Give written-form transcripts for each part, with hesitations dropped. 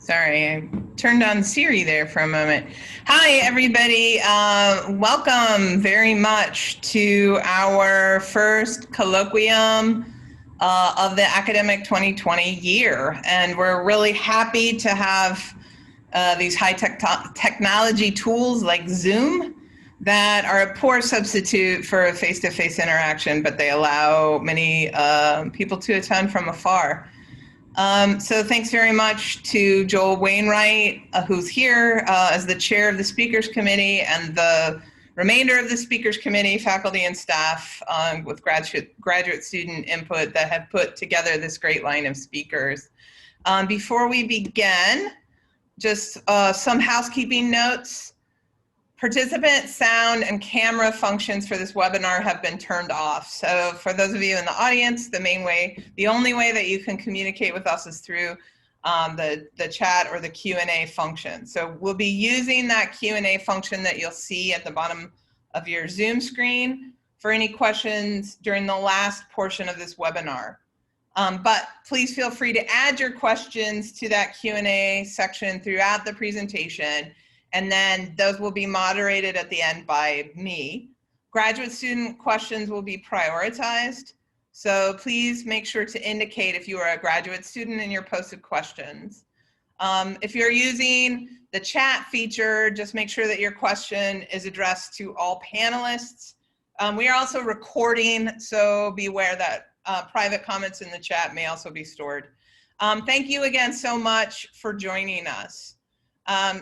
Sorry, I turned on Siri there for a moment. Hi, everybody. Welcome very much to our first colloquium of the academic 2020 year. And we're really happy to have these high-tech technology tools like Zoom that are a poor substitute for a face-to-face interaction, but they allow many people to attend from afar. So thanks very much to Joel Wainwright, who's here as the chair of the Speakers Committee, and the remainder of the Speakers Committee, faculty and staff, with graduate student input that have put together this great line of speakers. Before we begin, just some housekeeping notes. Participant sound and camera functions for this webinar have been turned off. So for those of you in the audience, the only way that you can communicate with us is through the chat or the Q&A function. So we'll be using that Q&A function that you'll see at the bottom of your Zoom screen for any questions during the last portion of this webinar. But please feel free to add your questions to that Q&A section throughout the presentation, and then those will be moderated at the end by me. Graduate student questions will be prioritized, so please make sure to indicate if you are a graduate student in your posted questions. If you're using the chat feature, just make sure that your question is addressed to all panelists. We are also recording, so be aware that private comments in the chat may also be stored. Thank you again so much for joining us.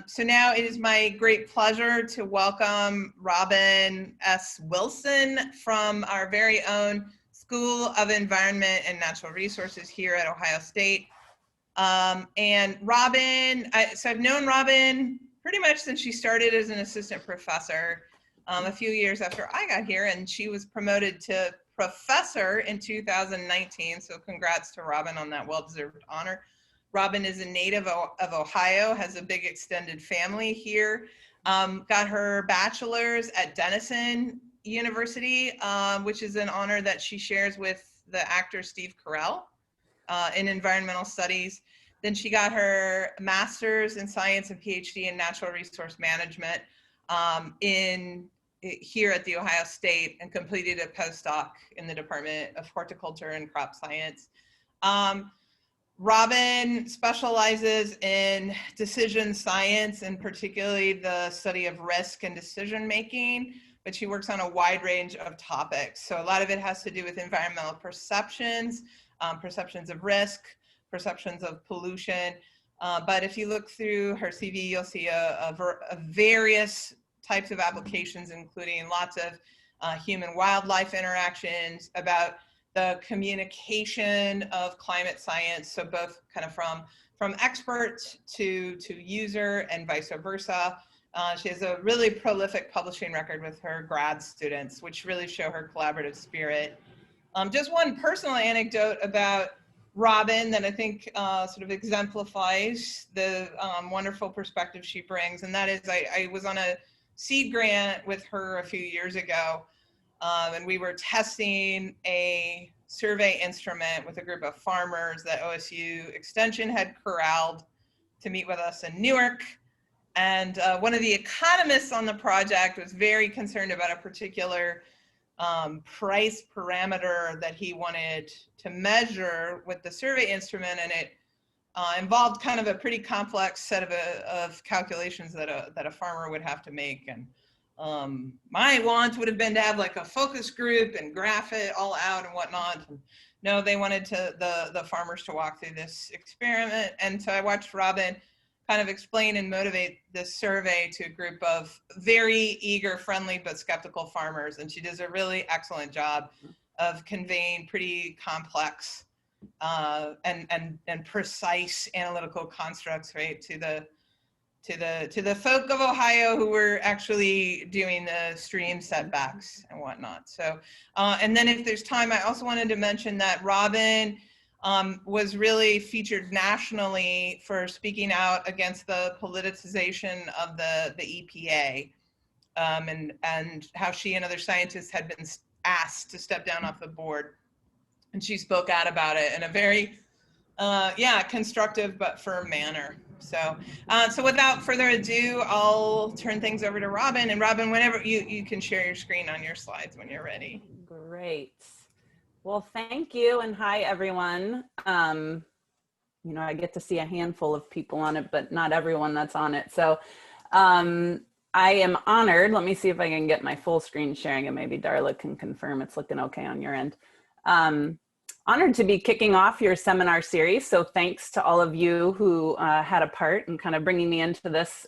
So now it is my great pleasure to welcome Robyn S. Wilson from our very own School of Environment and Natural Resources here at Ohio State. And Robyn, so I've known Robyn pretty much since she started as an assistant professor a few years after I got here, and she was promoted to professor in 2019. So congrats to Robyn on that well-deserved honor. Robyn is a native of Ohio, has a big extended family here, got her bachelor's at Denison University, which is an honor that she shares with the actor Steve Carell in environmental studies. Then she got her master's in science and PhD in natural resource management here at the Ohio State, and completed a postdoc in the Department of Horticulture and Crop Science. Robyn specializes in decision science, and particularly the study of risk and decision making, but she works on a wide range of topics. So a lot of it has to do with environmental perceptions, perceptions of risk, perceptions of pollution. But if you look through her CV, you'll see a various types of applications, including lots of human-wildlife interactions, about the communication of climate science, so both kind of from expert to user and vice versa. She has a really prolific publishing record with her grad students, which really show her collaborative spirit. Just one personal anecdote about Robyn that I think sort of exemplifies the wonderful perspective she brings, and that is I was on a seed grant with her a few years ago, and we were testing a survey instrument with a group of farmers that OSU Extension had corralled to meet with us in Newark. And one of the economists on the project was very concerned about a particular price parameter that he wanted to measure with the survey instrument, and it involved kind of a pretty complex set of calculations that a farmer would have to make. And my want would have been to have like a focus group and graph it all out and whatnot. And no, they wanted the farmers to walk through this experiment. And so I watched Robyn kind of explain and motivate this survey to a group of very eager, friendly, but skeptical farmers. And she does a really excellent job of conveying pretty complex and precise analytical constructs, right, to the folk of Ohio who were actually doing the stream setbacks and whatnot. So, and then if there's time, I also wanted to mention that Robyn was really featured nationally for speaking out against the politicization of the EPA, and how she and other scientists had been asked to step down off the board. And she spoke out about it in a very Yeah, constructive, but firm manner. So, so without further ado, I'll turn things over to Robyn. And Robyn, whenever you can share your screen on your slides when you're ready. Great. Well, thank you. And hi, everyone. I get to see a handful of people on it, but not everyone that's on it. So I am honored. Let me see if I can get my full screen sharing, and maybe Darla can confirm it's looking okay on your end. Honored to be kicking off your seminar series. So thanks to all of you who had a part in kind of bringing me into this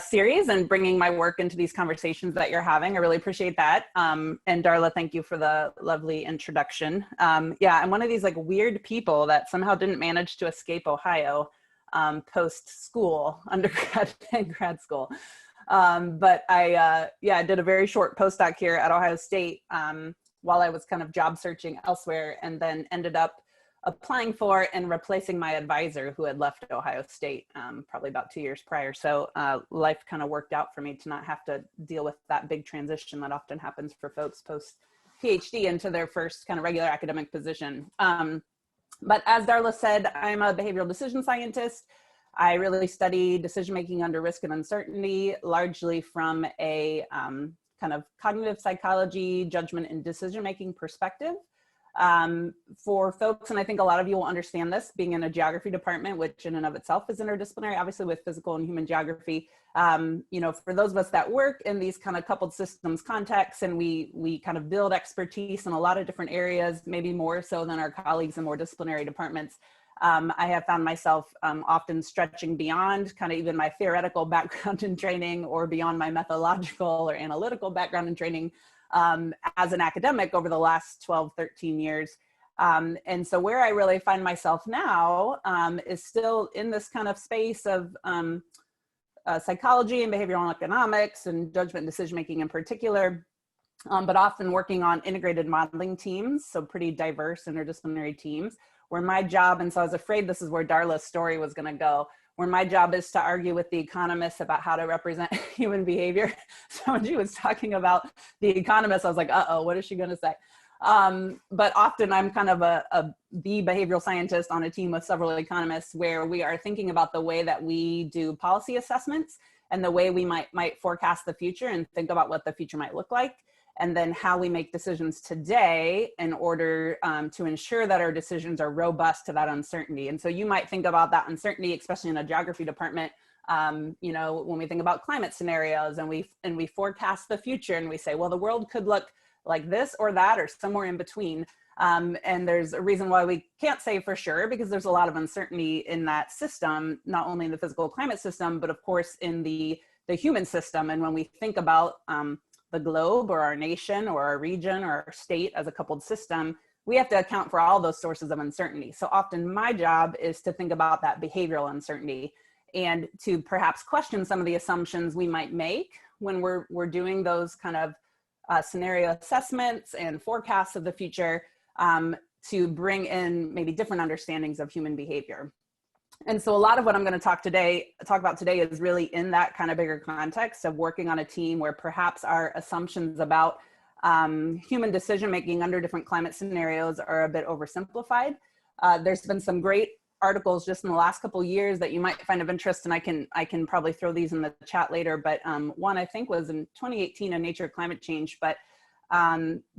series and bringing my work into these conversations that you're having. I really appreciate that. And Darla, thank you for the lovely introduction. Yeah, I'm one of these like weird people that somehow didn't manage to escape Ohio post school, undergrad and grad school. But I did a very short postdoc here at Ohio State while I was kind of job searching elsewhere, and then ended up applying for and replacing my advisor who had left Ohio State probably about 2 years prior. So life kind of worked out for me to not have to deal with that big transition that often happens for folks post PhD into their first kind of regular academic position. But as Darla said, I'm a behavioral decision scientist. I really study decision-making under risk and uncertainty, largely from a kind of cognitive psychology, judgment, and decision-making perspective. For folks, and I think a lot of you will understand this, being in a geography department, which in and of itself is interdisciplinary, obviously with physical and human geography, for those of us that work in these kind of coupled systems contexts, and we kind of build expertise in a lot of different areas, maybe more so than our colleagues in more disciplinary departments. I have found myself often stretching beyond kind of even my theoretical background and training, or beyond my methodological or analytical background and training as an academic over the last 12, 13 years. And so where I really find myself now is still in this kind of space of psychology and behavioral economics and judgment and decision-making in particular, but often working on integrated modeling teams, so pretty diverse interdisciplinary teams, where my job, and so I was afraid this is where Darla's story was gonna go, where my job is to argue with the economists about how to represent human behavior. So when she was talking about the economists, I was like, uh-oh, what is she gonna say? But often I'm kind of the behavioral scientist on a team with several economists, where we are thinking about the way that we do policy assessments and the way we might forecast the future and think about what the future might look like, and then how we make decisions today in order to ensure that our decisions are robust to that uncertainty. And so you might think about that uncertainty, especially in a geography department, when we think about climate scenarios and we forecast the future and we say, well, the world could look like this or that or somewhere in between. And there's a reason why we can't say for sure, because there's a lot of uncertainty in that system, not only in the physical climate system, but of course in the human system. And when we think about the globe or our nation or our region or our state as a coupled system, we have to account for all those sources of uncertainty. So often my job is to think about that behavioral uncertainty and to perhaps question some of the assumptions we might make when we're doing those kind of scenario assessments and forecasts of the future, to bring in maybe different understandings of human behavior. And so a lot of what I'm going to talk about today is really in that kind of bigger context of working on a team where perhaps our assumptions about human decision-making under different climate scenarios are a bit oversimplified. There's been some great articles just in the last couple of years that you might find of interest, and I can probably throw these in the chat later, but one I think was in 2018 in Nature Climate Change, but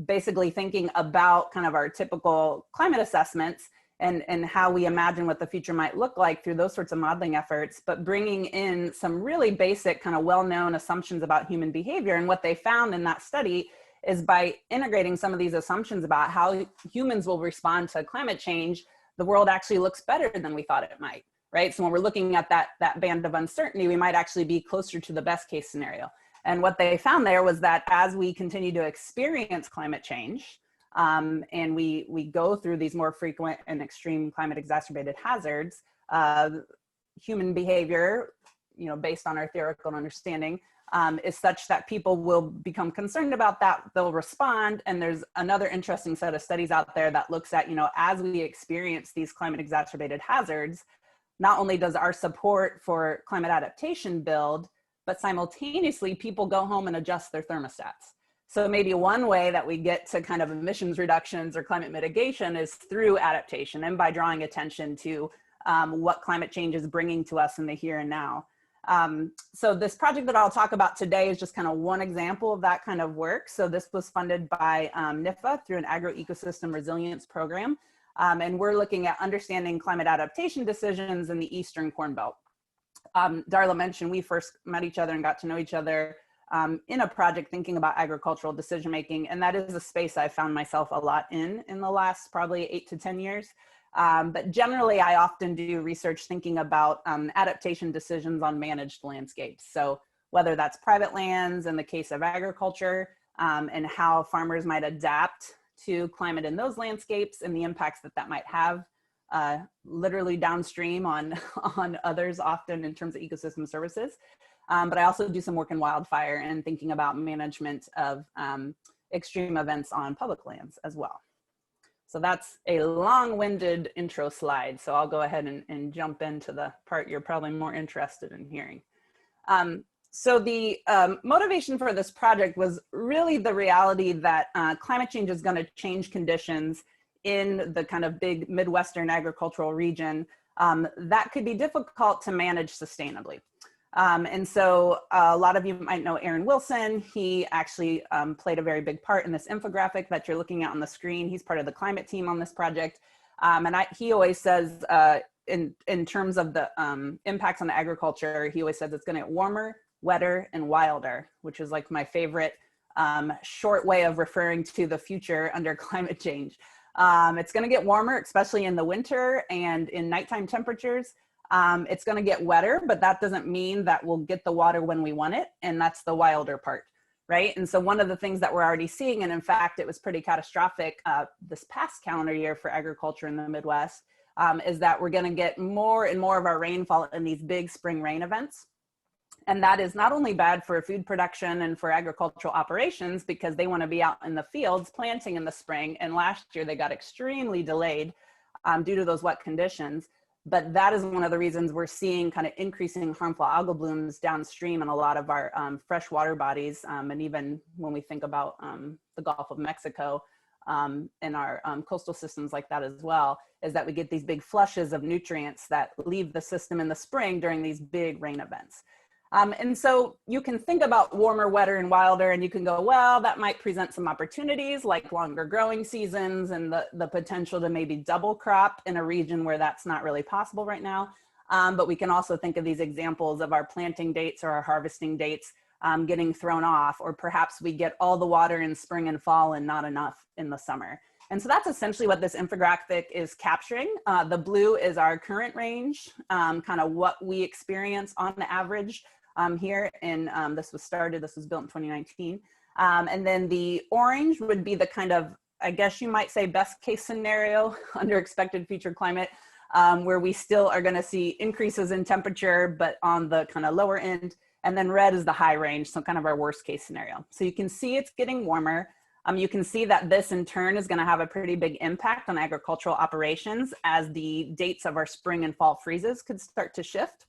basically thinking about kind of our typical climate assessments and how we imagine what the future might look like through those sorts of modeling efforts, but bringing in some really basic kind of well-known assumptions about human behavior. And what they found in that study is by integrating some of these assumptions about how humans will respond to climate change, the world actually looks better than we thought it might, right? So when we're looking at that band of uncertainty, we might actually be closer to the best case scenario. And what they found there was that as we continue to experience climate change, and we go through these more frequent and extreme climate exacerbated hazards, human behavior, based on our theoretical understanding, is such that people will become concerned about that, they'll respond. And there's another interesting set of studies out there that looks at, as we experience these climate exacerbated hazards, not only does our support for climate adaptation build, but simultaneously people go home and adjust their thermostats. So maybe one way that we get to kind of emissions reductions or climate mitigation is through adaptation and by drawing attention to what climate change is bringing to us in the here and now. So this project that I'll talk about today is just kind of one example of that kind of work. So this was funded by NIFA through an agroecosystem resilience program. And we're looking at understanding climate adaptation decisions in the Eastern Corn Belt. Darla mentioned we first met each other and got to know each other in a project thinking about agricultural decision making, and that is a space I found myself a lot in the last probably 8 to 10 years. But generally, I often do research thinking about adaptation decisions on managed landscapes. So whether that's private lands in the case of agriculture, and how farmers might adapt to climate in those landscapes and the impacts that that might have literally downstream on others, often in terms of ecosystem services. But I also do some work in wildfire and thinking about management of extreme events on public lands as well. So that's a long-winded intro slide. So I'll go ahead and jump into the part you're probably more interested in hearing. So the motivation for this project was really the reality that climate change is going to change conditions in the kind of big Midwestern agricultural region that could be difficult to manage sustainably. And so a lot of you might know Robyn Wilson. He actually played a very big part in this infographic that you're looking at on the screen. He's part of the climate team on this project. And he always says, in terms of the impacts on agriculture, he always says it's going to get warmer, wetter, and wilder, which is like my favorite short way of referring to the future under climate change. It's going to get warmer, especially in the winter and in nighttime temperatures. It's going to get wetter, but that doesn't mean that we'll get the water when we want it. And that's the wilder part, right? And so one of the things that we're already seeing, and in fact, it was pretty catastrophic this past calendar year for agriculture in the Midwest, is that we're going to get more and more of our rainfall in these big spring rain events. And that is not only bad for food production and for agricultural operations, because they want to be out in the fields planting in the spring. And last year they got extremely delayed due to those wet conditions. But that is one of the reasons we're seeing kind of increasing harmful algal blooms downstream in a lot of our freshwater bodies. And even when we think about the Gulf of Mexico and our coastal systems like that as well, is that we get these big flushes of nutrients that leave the system in the spring during these big rain events. And so you can think about warmer, wetter, and wilder, and you can go, well, that might present some opportunities like longer growing seasons and the potential to maybe double crop in a region where that's not really possible right now. But we can also think of these examples of our planting dates or our harvesting dates getting thrown off, or perhaps we get all the water in spring and fall and not enough in the summer. And so that's essentially what this infographic is capturing. The blue is our current range, kind of what we experience on average here in, this was built in 2019. And then the orange would be the kind of, I guess you might say, best case scenario under expected future climate, where we still are gonna see increases in temperature, but on the kind of lower end. And then red is the high range, so kind of our worst case scenario. So you can see it's getting warmer. You can see that this in turn is gonna have a pretty big impact on agricultural operations as the dates of our spring and fall freezes could start to shift.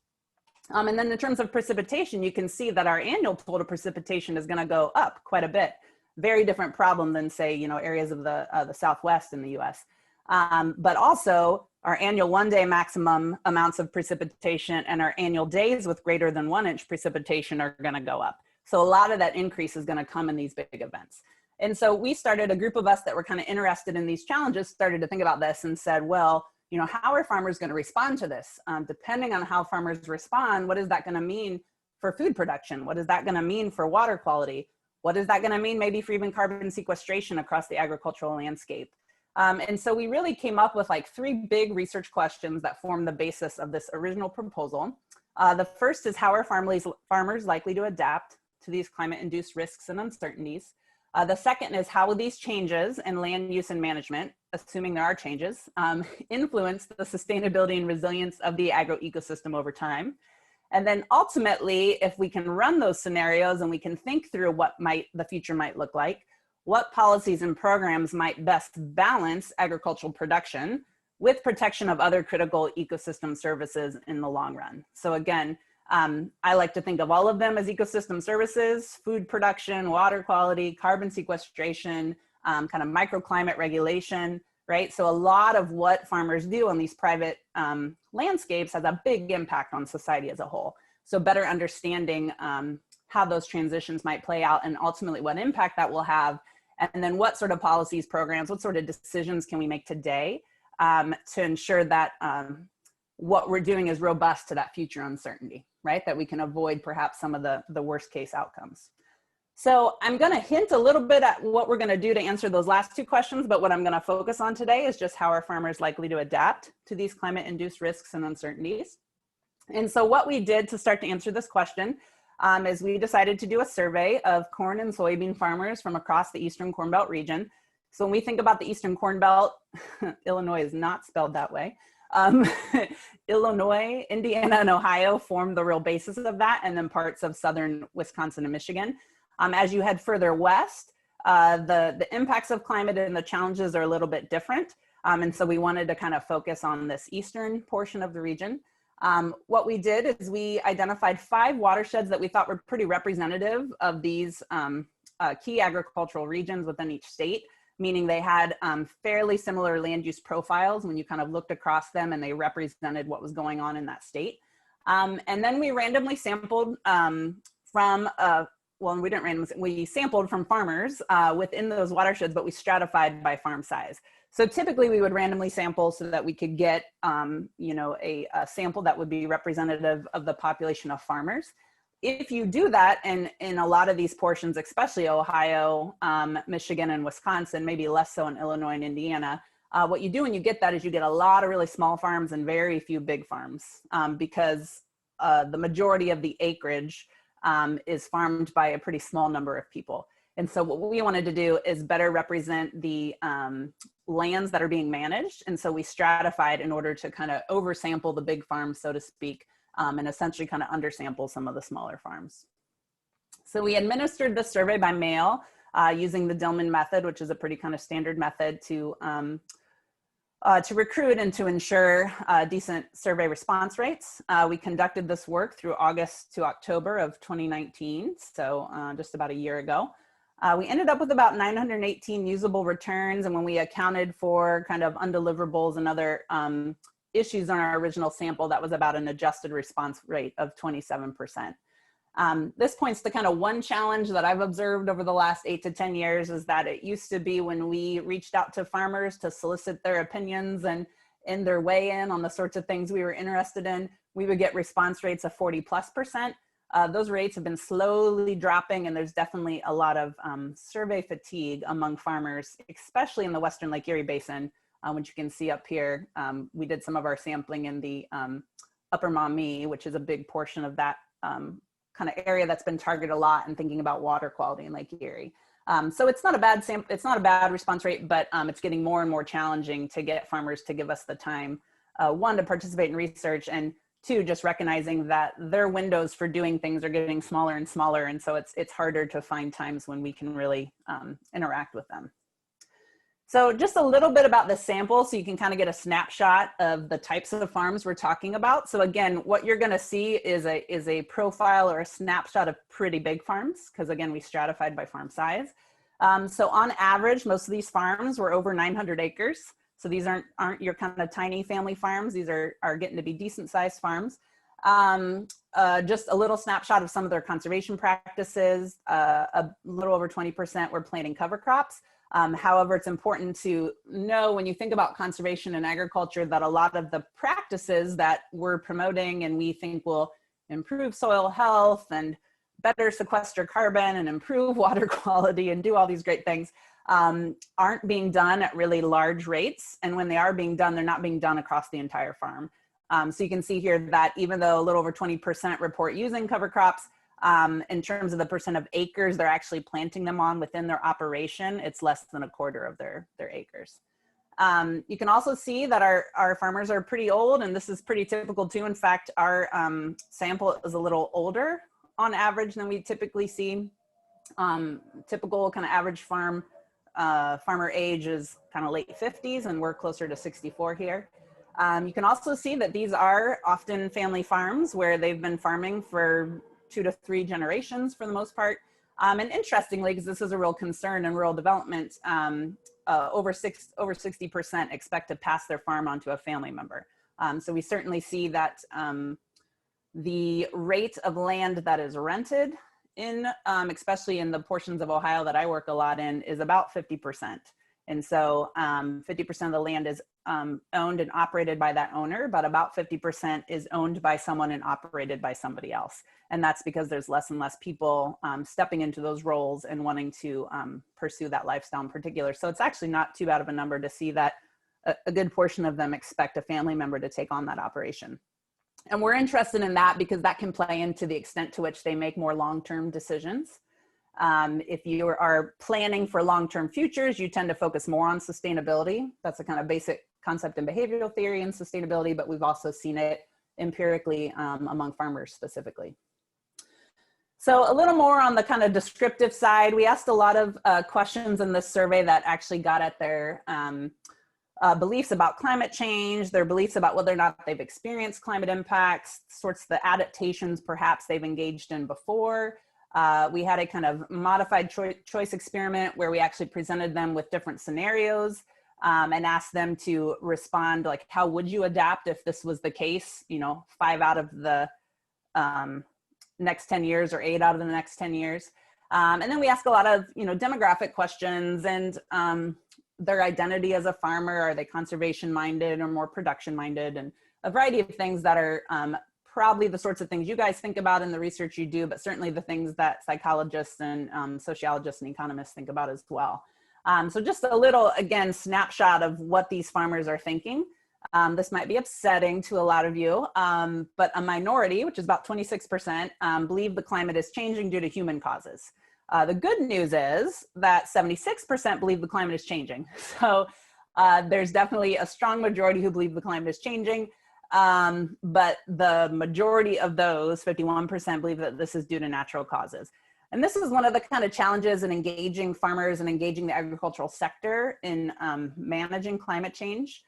And then in terms of precipitation, you can see that our annual total precipitation is going to go up quite a bit. Very different problem than, say, areas of the Southwest in the US. But also our annual one-day maximum amounts of precipitation and our annual days with greater than 1 inch precipitation are going to go up. So a lot of that increase is going to come in these big events. And so we started, a group of us that were kind of interested in these challenges started to think about this and said, well, how are farmers going to respond to this? Depending on how farmers respond, what is that going to mean for food production? What is that going to mean for water quality? What is that going to mean maybe for even carbon sequestration across the agricultural landscape? And so we really came up with like 3 big research questions that form the basis of this original proposal. The first is, how are farmers likely to adapt to these climate-induced risks and uncertainties? The second is, how will these changes in land use and management, assuming there are changes, influence the sustainability and resilience of the agroecosystem over time? And then ultimately, if we can run those scenarios and we can think through what the future might look like, what policies and programs might best balance agricultural production with protection of other critical ecosystem services in the long run? So again, I like to think of all of them as ecosystem services: food production, water quality, carbon sequestration, kind of microclimate regulation, right? So a lot of what farmers do on these private landscapes has a big impact on society as a whole. So better understanding how those transitions might play out and ultimately what impact that will have, and then what sort of policies, programs, what sort of decisions can we make today to ensure that what we're doing is robust to that future uncertainty, right? That we can avoid perhaps some of the worst case outcomes. So I'm going to hint a little bit at what we're going to do to answer those last two questions, but what I'm going to focus on today is just how are farmers likely to adapt to these climate-induced risks and uncertainties. And so what we did to start to answer this question is we decided to do a survey of corn and soybean farmers from across the Eastern Corn Belt region. So when we think about the Eastern Corn Belt, Illinois is not spelled that way. Illinois, Indiana, and Ohio form the real basis of that, and then parts of southern Wisconsin and Michigan. As you head further west, the impacts of climate and the challenges are a little bit different. And so we wanted to kind of focus on this eastern portion of the region. What we did is we identified 5 watersheds that we thought were pretty representative of these key agricultural regions within each state, meaning they had fairly similar land use profiles when you kind of looked across them, and they represented what was going on in that state. And then we randomly sampled we sampled from farmers within those watersheds, but we stratified by farm size. So typically we would randomly sample so that we could get, a sample that would be representative of the population of farmers. If you do that, and in a lot of these portions, especially Ohio, Michigan, and Wisconsin, maybe less so in Illinois and Indiana, what you do when you get that is you get a lot of really small farms and very few big farms, because the majority of the acreage is farmed by a pretty small number of people. And so what we wanted to do is better represent the lands that are being managed. And so we stratified in order to kind of oversample the big farms, so to speak, and essentially kind of undersample some of the smaller farms. So we administered the survey by mail using the Dillman method, which is a pretty kind of standard method to recruit and to ensure decent survey response rates. We conducted this work through August to October of 2019, so just about a year ago. We ended up with about 918 usable returns, and when we accounted for kind of undeliverables and other issues on our original sample, that was about an adjusted response rate of 27%. This points to kind of one challenge that I've observed over the last 8 to 10 years is that it used to be when we reached out to farmers to solicit their opinions and in their weigh in on the sorts of things we were interested in, we would get response rates of 40+%. Those rates have been slowly dropping, and there's definitely a lot of survey fatigue among farmers, especially in the Western Lake Erie Basin, which you can see up here. We did some of our sampling in the Upper Maumee, which is a big portion of that kind of area that's been targeted a lot and thinking about water quality in Lake Erie. So it's not a bad it's not a bad response rate, but it's getting more and more challenging to get farmers to give us the time, one, to participate in research, and 2, just recognizing that their windows for doing things are getting smaller and smaller. And so it's harder to find times when we can really interact with them. So just a little bit about the sample so you can kind of get a snapshot of the types of farms we're talking about. So again, what you're going to see is a profile or a snapshot of pretty big farms, because again, we stratified by farm size. So on average, most of these farms were over 900 acres. So these aren't your kind of tiny family farms. These are getting to be decent sized farms. Just a little snapshot of some of their conservation practices. A little over 20% were planting cover crops. However, it's important to know when you think about conservation and agriculture that a lot of the practices that we're promoting and we think will improve soil health and better sequester carbon and improve water quality and do all these great things aren't being done at really large rates. And when they are being done, they're not being done across the entire farm. So you can see here that even though a little over 20% report using cover crops, in terms of the percent of acres they're actually planting them on within their operation, it's less than a quarter of their acres. You can also see that our farmers are pretty old, and this is pretty typical too. In fact, our sample is a little older on average than we typically see. Typical kind of average farmer age is kind of late 50s, and we're closer to 64 here. You can also see that these are often family farms where they've been farming for 2 to 3 generations for the most part. And interestingly, because this is a real concern in rural development, over 60% expect to pass their farm on to a family member. So we certainly see that the rate of land that is rented in, especially in the portions of Ohio that I work a lot in, is about 50%. And so 50% of the land is owned and operated by that owner, but about 50% is owned by someone and operated by somebody else. And that's because there's less and less people stepping into those roles and wanting to pursue that lifestyle in particular. So it's actually not too bad of a number to see that a good portion of them expect a family member to take on that operation. And we're interested in that because that can play into the extent to which they make more long-term decisions. If you are planning for long-term futures, you tend to focus more on sustainability. That's a kind of basic concept in behavioral theory and sustainability, but we've also seen it empirically among farmers specifically. So a little more on the kind of descriptive side, we asked a lot of questions in this survey that actually got at their beliefs about climate change, their beliefs about whether or not they've experienced climate impacts, sorts of the adaptations perhaps they've engaged in before. We had a kind of modified choice experiment where we actually presented them with different scenarios and asked them to respond, like, how would you adapt if this was the case, 5 out of the next 10 years or 8 out of the next 10 years. And then we ask a lot of, demographic questions and their identity as a farmer. Are they conservation minded or more production minded? And a variety of things that are probably the sorts of things you guys think about in the research you do, but certainly the things that psychologists and sociologists and economists think about as well. So just a little, again, snapshot of what these farmers are thinking. This might be upsetting to a lot of you, but a minority, which is about 26%, believe the climate is changing due to human causes. The good news is that 76% believe the climate is changing. So there's definitely a strong majority who believe the climate is changing. But the majority of those, 51%, believe that this is due to natural causes. And this is one of the kind of challenges in engaging farmers and engaging the agricultural sector in managing climate change.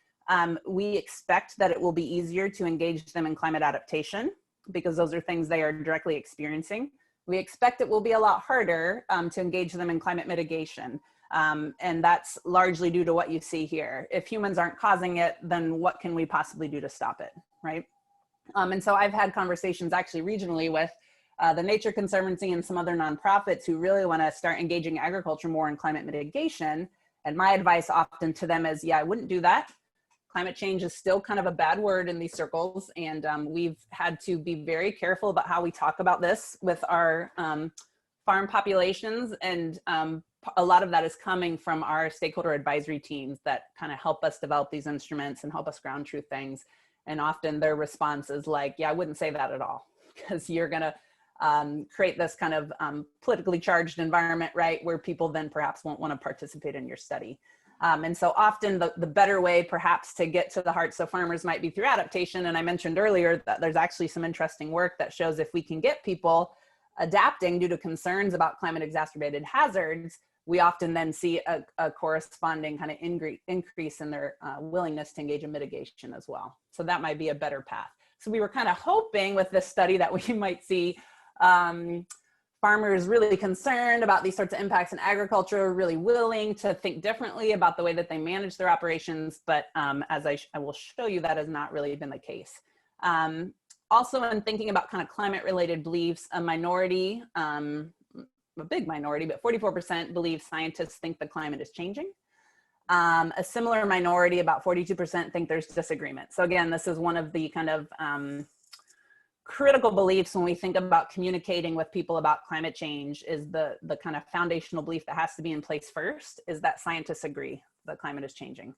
We expect that it will be easier to engage them in climate adaptation because those are things they are directly experiencing. We expect it will be a lot harder to engage them in climate mitigation. And that's largely due to what you see here. If humans aren't causing it, then what can we possibly do to stop it, right? And so I've had conversations actually regionally with the Nature Conservancy and some other nonprofits who really want to start engaging agriculture more in climate mitigation. And my advice often to them is, yeah, I wouldn't do that. Climate change is still kind of a bad word in these circles. And we've had to be very careful about how we talk about this with our farm populations. And a lot of that is coming from our stakeholder advisory teams that kind of help us develop these instruments and help us ground truth things. And often their response is like, yeah, I wouldn't say that at all, because you're going to create this kind of politically charged environment, right, where people then perhaps won't want to participate in your study. And so often the better way perhaps to get to the hearts of farmers might be through adaptation. And I mentioned earlier that there's actually some interesting work that shows if we can get people adapting due to concerns about climate exacerbated hazards, we often then see a corresponding kind of increase in their willingness to engage in mitigation as well. So that might be a better path. So we were kind of hoping with this study that we might see farmers really concerned about these sorts of impacts in agriculture, really willing to think differently about the way that they manage their operations. But as I will show you, that has not really been the case. Also, in thinking about kind of climate related beliefs, a minority, a big minority, but 44% believe scientists think the climate is changing. A similar minority, about 42%, think there's disagreement. So again, this is one of the kind of critical beliefs when we think about communicating with people about climate change is the kind of foundational belief that has to be in place first is that scientists agree the climate is changing.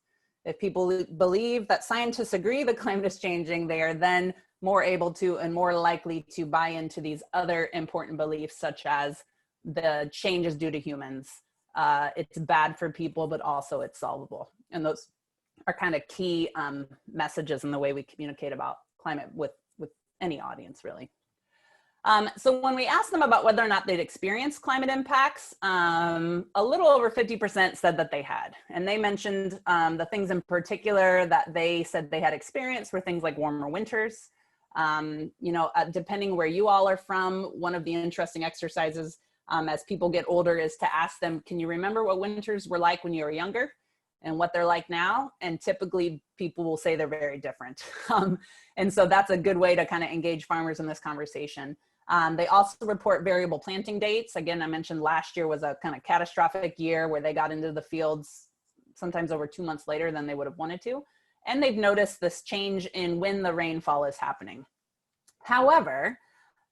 If people believe that scientists agree the climate is changing, they are then more able to and more likely to buy into these other important beliefs, such as the change is due to humans. It's bad for people, but also it's solvable. And those are kind of key messages in the way we communicate about climate with any audience, really. So when we asked them about whether or not they'd experienced climate impacts, a little over 50% said that they had. And they mentioned the things in particular that they said they had experienced were things like warmer winters. Depending where you all are from, one of the interesting exercises as people get older is to ask them, can you remember what winters were like when you were younger and what they're like now? And typically people will say they're very different. And so that's a good way to kind of engage farmers in this conversation. They also report variable planting dates. Again, I mentioned last year was a kind of catastrophic year where they got into the fields sometimes over 2 months later than they would have wanted to. And they've noticed this change in when the rainfall is happening. However,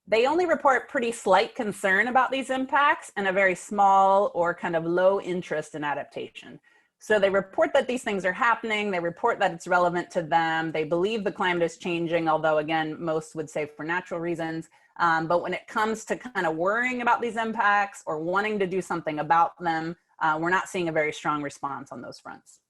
they only report pretty slight concern about these impacts and a very small or kind of low interest in adaptation. So they report that these things are happening. They report that it's relevant to them. They believe the climate is changing, although again, most would say for natural reasons. But when it comes to kind of worrying about these impacts or wanting to do something about them, we're not seeing a very strong response on those fronts.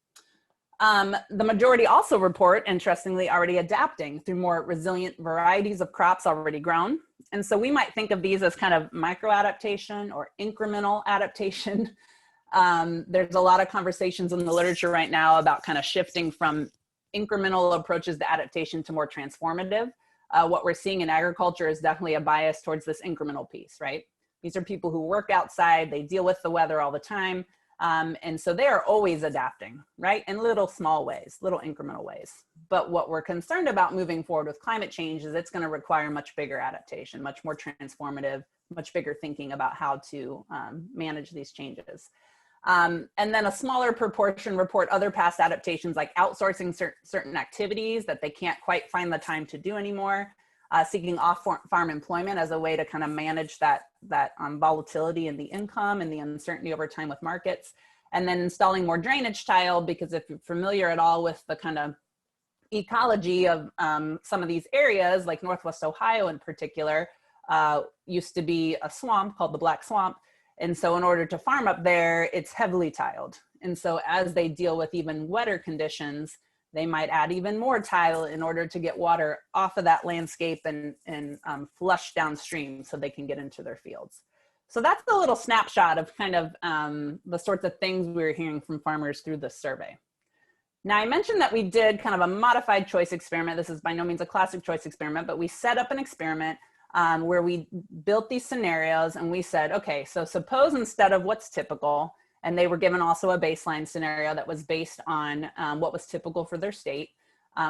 The majority also report, interestingly, already adapting through more resilient varieties of crops already grown. And so we might think of these as kind of micro-adaptation or incremental adaptation. There's a lot of conversations in the literature right now about kind of shifting from incremental approaches to adaptation to more transformative. What we're seeing in agriculture is definitely a bias towards this incremental piece, right? These are people who work outside, they deal with the weather all the time. And so they are always adapting, right? In little small ways, little incremental ways. But what we're concerned about moving forward with climate change is it's going to require much bigger adaptation, much more transformative, much bigger thinking about how to manage these changes. And then a smaller proportion report other past adaptations like outsourcing certain activities that they can't quite find the time to do anymore, seeking off-farm employment as a way to kind of manage that volatility in the income and the uncertainty over time with markets, and then installing more drainage tile, because if you're familiar at all with the kind of ecology of some of these areas, like Northwest Ohio in particular, used to be a swamp called the Black Swamp. And so in order to farm up there, it's heavily tiled. And so as they deal with even wetter conditions, they might add even more tile in order to get water off of that landscape and flush downstream so they can get into their fields. So that's a little snapshot of kind of the sorts of things we were hearing from farmers through this survey. Now, I mentioned that we did kind of a modified choice experiment. This is by no means a classic choice experiment, but we set up an experiment where we built these scenarios and we said, okay, so suppose instead of what's typical, and they were given also a baseline scenario that was based on what was typical for their state.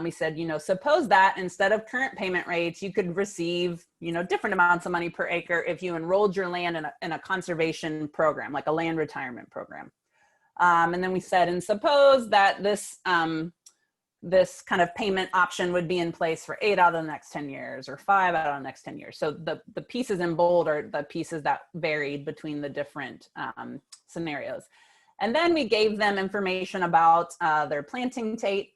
We said, suppose that instead of current payment rates, you could receive, different amounts of money per acre if you enrolled your land in a conservation program, like a land retirement program. And then we said, and suppose that this kind of payment option would be in place for 8 out of the next 10 years or 5 out of the next 10 years. So the pieces in bold are the pieces that varied between the different scenarios. And then we gave them information about their planting date,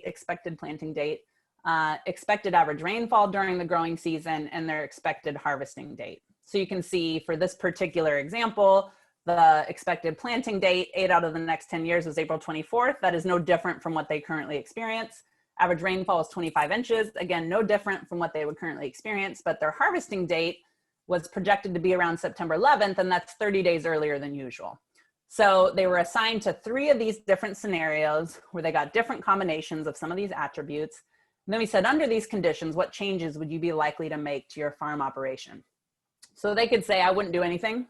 expected planting date, expected average rainfall during the growing season, and their expected harvesting date. So you can see for this particular example, the expected planting date, 8 out of the next 10 years, was April 24th. That is no different from what they currently experience. Average rainfall was 25 inches. Again, no different from what they would currently experience, but their harvesting date was projected to be around September 11th, and that's 30 days earlier than usual. So they were assigned to 3 of these different scenarios where they got different combinations of some of these attributes. And then we said, under these conditions, what changes would you be likely to make to your farm operation? So they could say, I wouldn't do anything.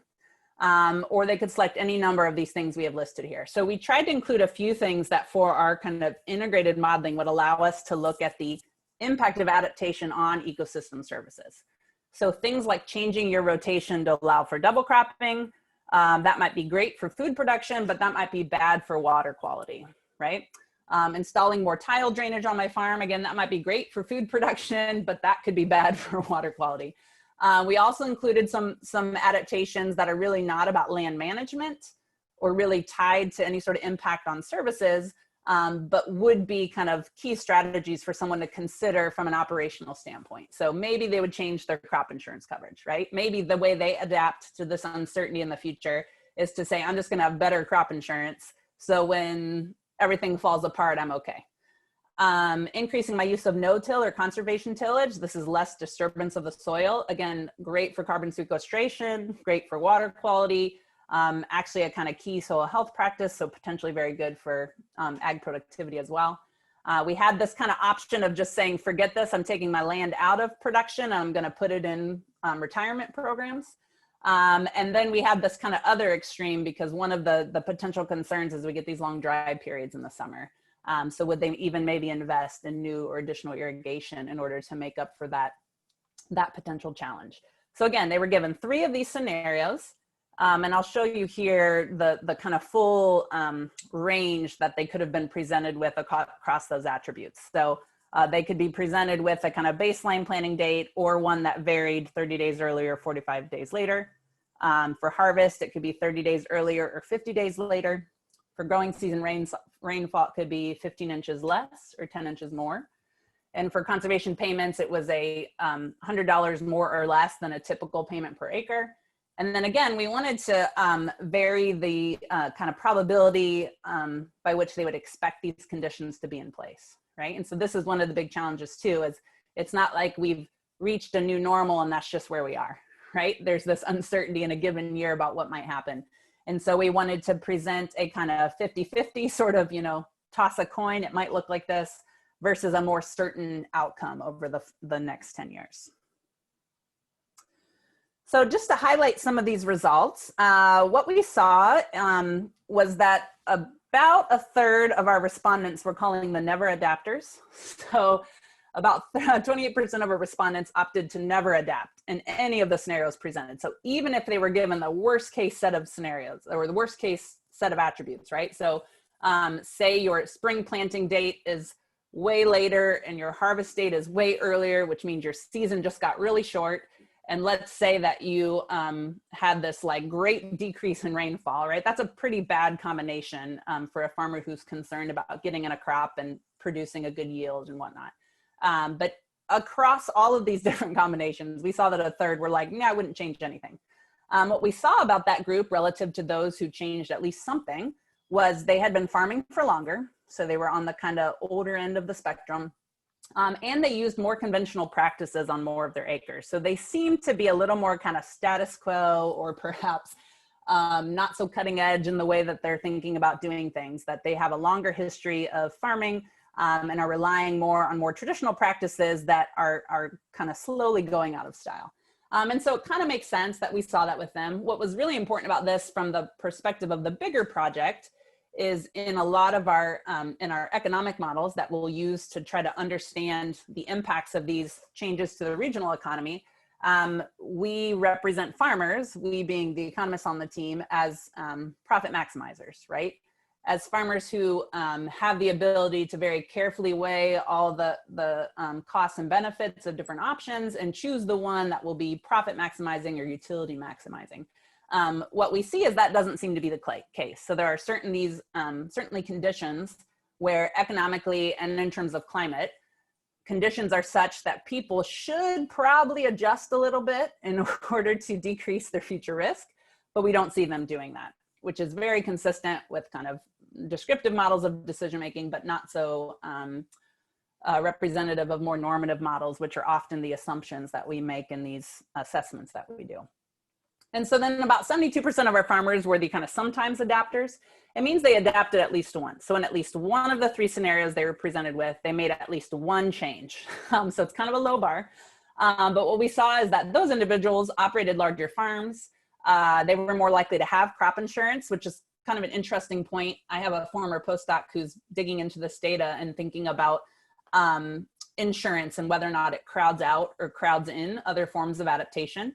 Or they could select any number of these things we have listed here. So we tried to include a few things that for our kind of integrated modeling would allow us to look at the impact of adaptation on ecosystem services. So things like changing your rotation to allow for double cropping, that might be great for food production, but that might be bad for water quality, right? Installing more tile drainage on my farm, again, that might be great for food production, but that could be bad for water quality. We also included some adaptations that are really not about land management or really tied to any sort of impact on services, but would be kind of key strategies for someone to consider from an operational standpoint. So maybe they would change their crop insurance coverage, right? Maybe the way they adapt to this uncertainty in the future is to say, I'm just going to have better crop insurance, so when everything falls apart, I'm okay. Increasing my use of no-till or conservation tillage. This is less disturbance of the soil. Again, great for carbon sequestration, great for water quality, actually a kind of key soil health practice, so potentially very good for ag productivity as well. We had this kind of option of just saying, forget this, I'm taking my land out of production, and I'm gonna put it in retirement programs. And then we have this kind of other extreme, because one of the potential concerns is we get these long dry periods in the summer. So would they even maybe invest in new or additional irrigation in order to make up for that potential challenge? So again, they were given 3 of these scenarios. And I'll show you here the kind of full range that they could have been presented with across those attributes. So they could be presented with a kind of baseline planting date, or one that varied 30 days earlier, 45 days later. For harvest, it could be 30 days earlier or 50 days later. For growing season rainfall, it could be 15 inches less or 10 inches more. And for conservation payments, it was a $100 more or less than a typical payment per acre. And then again, we wanted to vary the kind of probability by which they would expect these conditions to be in place, right? And so this is one of the big challenges too, is it's not like we've reached a new normal and that's just where we are, right? There's this uncertainty in a given year about what might happen. And so we wanted to present a kind of 50-50 sort of, toss a coin, it might look like this, versus a more certain outcome over the next 10 years. So just to highlight some of these results, what we saw was that about a third of our respondents were calling the never adapters. So about 28% of our respondents opted to never adapt in any of the scenarios presented. So even if they were given the worst case set of scenarios, or the worst case set of attributes, right? So say your spring planting date is way later and your harvest date is way earlier, which means your season just got really short. And let's say that you had this like great decrease in rainfall, right? That's a pretty bad combination for a farmer who's concerned about getting in a crop and producing a good yield and whatnot. But across all of these different combinations, we saw that a third were like, I wouldn't change anything. What we saw about that group relative to those who changed at least something was they had been farming for longer. So they were on the kind of older end of the spectrum. And they used more conventional practices on more of their acres. So they seem to be a little more kind of status quo, or perhaps not so cutting edge in the way that they're thinking about doing things, that they have a longer history of farming and are relying more on more traditional practices that are kind of slowly going out of style. And so it kind of makes sense that we saw that with them. What was really important about this from the perspective of the bigger project is in a lot of our economic models that we'll use to try to understand the impacts of these changes to the regional economy, we represent farmers, we being the economists on the team, as profit maximizers, right? As farmers who have the ability to very carefully weigh all the costs and benefits of different options and choose the one that will be profit maximizing or utility maximizing. What we see is that doesn't seem to be the case. So there are certainly conditions where economically and in terms of climate, conditions are such that people should probably adjust a little bit in order to decrease their future risk, but we don't see them doing that, which is very consistent with kind of descriptive models of decision-making, but not so representative of more normative models, which are often the assumptions that we make in these assessments that we do. And so then about 72% of our farmers were the kind of sometimes adapters. It means they adapted at least once. So in at least one of the 3 scenarios they were presented with, they made at least one change. So it's kind of a low bar. But what we saw is that those individuals operated larger farms. They were more likely to have crop insurance, which is kind of an interesting point. I have a former postdoc who's digging into this data and thinking about insurance and whether or not it crowds out or crowds in other forms of adaptation.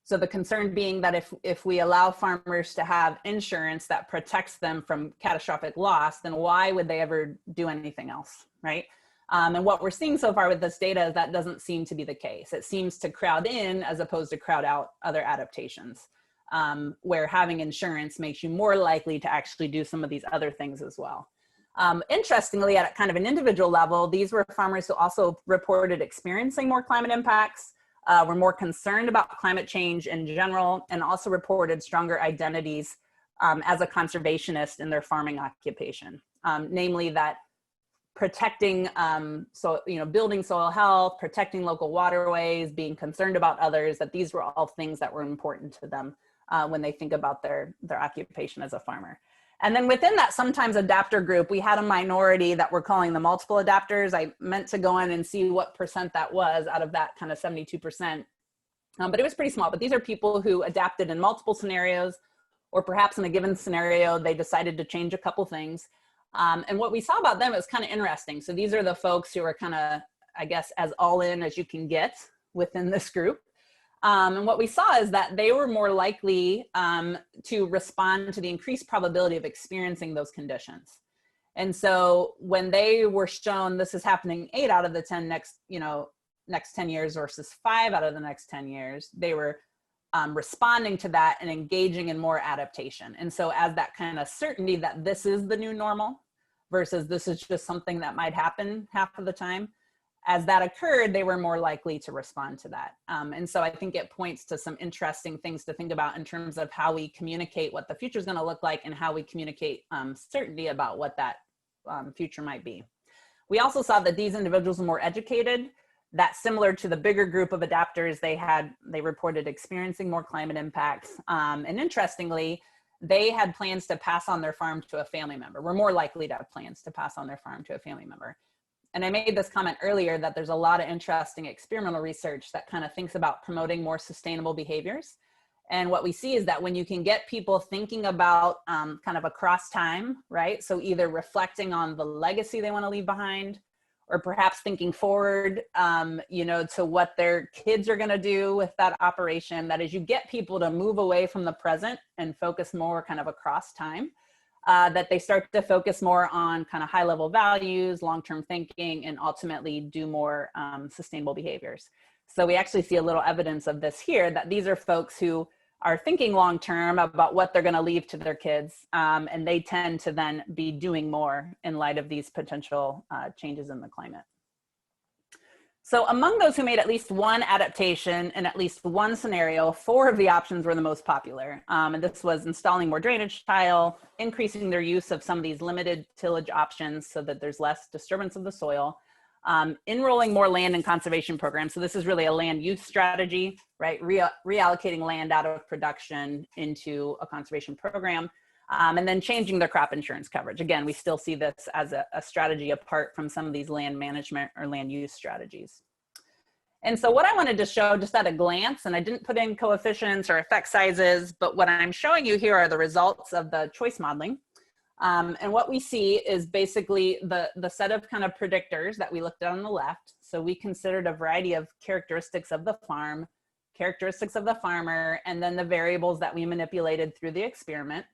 So the concern being that if we allow farmers to have insurance that protects them from catastrophic loss, then why would they ever do anything else, right? And what we're seeing so far with this data is that doesn't seem to be the case. It seems to crowd in as opposed to crowd out other adaptations, where having insurance makes you more likely to actually do some of these other things as well. Interestingly, at kind of an individual level, these were farmers who also reported experiencing more climate impacts, were more concerned about climate change in general, and also reported stronger identities as a conservationist in their farming occupation. Namely that protecting, building soil health, protecting local waterways, being concerned about others, that these were all things that were important to them when they think about their occupation as a farmer. And then within that sometimes adapter group, we had a minority that we're calling the multiple adapters. I meant to go in and see what percent that was out of that kind of 72%. But it was pretty small. But these are people who adapted in multiple scenarios, or perhaps in a given scenario, they decided to change a couple things. And what we saw about them is kind of interesting. So these are the folks who are kind of, I guess, as all in as you can get within this group. And what we saw is that they were more likely to respond to the increased probability of experiencing those conditions. And so when they were shown this is happening 8 out of the 10 next 10 years versus 5 out of the next 10 years, they were responding to that and engaging in more adaptation. And so as that kind of certainty that this is the new normal versus this is just something that might happen half of the time, as that occurred, they were more likely to respond to that. And so I think it points to some interesting things to think about in terms of how we communicate what the future is going to look like and how we communicate certainty about what that future might be. We also saw that these individuals were more educated, that similar to the bigger group of adapters, they reported experiencing more climate impacts. And interestingly, they had plans to pass on their farm to a family member. We're more likely to have plans to pass on their farm to a family member. And I made this comment earlier that there's a lot of interesting experimental research that kind of thinks about promoting more sustainable behaviors. And what we see is that when you can get people thinking about kind of across time, right? So either reflecting on the legacy they want to leave behind, or perhaps thinking forward, to what their kids are going to do with that operation, that as you get people to move away from the present and focus more kind of across time, that they start to focus more on kind of high level values, long-term thinking, and ultimately do more sustainable behaviors. So we actually see a little evidence of this here, that these are folks who are thinking long-term about what they're going to leave to their kids, and they tend to then be doing more in light of these potential changes in the climate. So among those who made at least one adaptation in at least one scenario, 4 of the options were the most popular. And this was installing more drainage tile, increasing their use of some of these limited tillage options so that there's less disturbance of the soil, enrolling more land in conservation programs. So this is really a land use strategy, right? Reallocating land out of production into a conservation program, and then changing their crop insurance coverage. Again, we still see this as a strategy apart from some of these land management or land use strategies. And so what I wanted to show just at a glance, and I didn't put in coefficients or effect sizes, but what I'm showing you here are the results of the choice modeling. And what we see is basically the set of kind of predictors that we looked at on the left. So we considered a variety of characteristics of the farm, characteristics of the farmer, and then the variables that we manipulated through the experiment.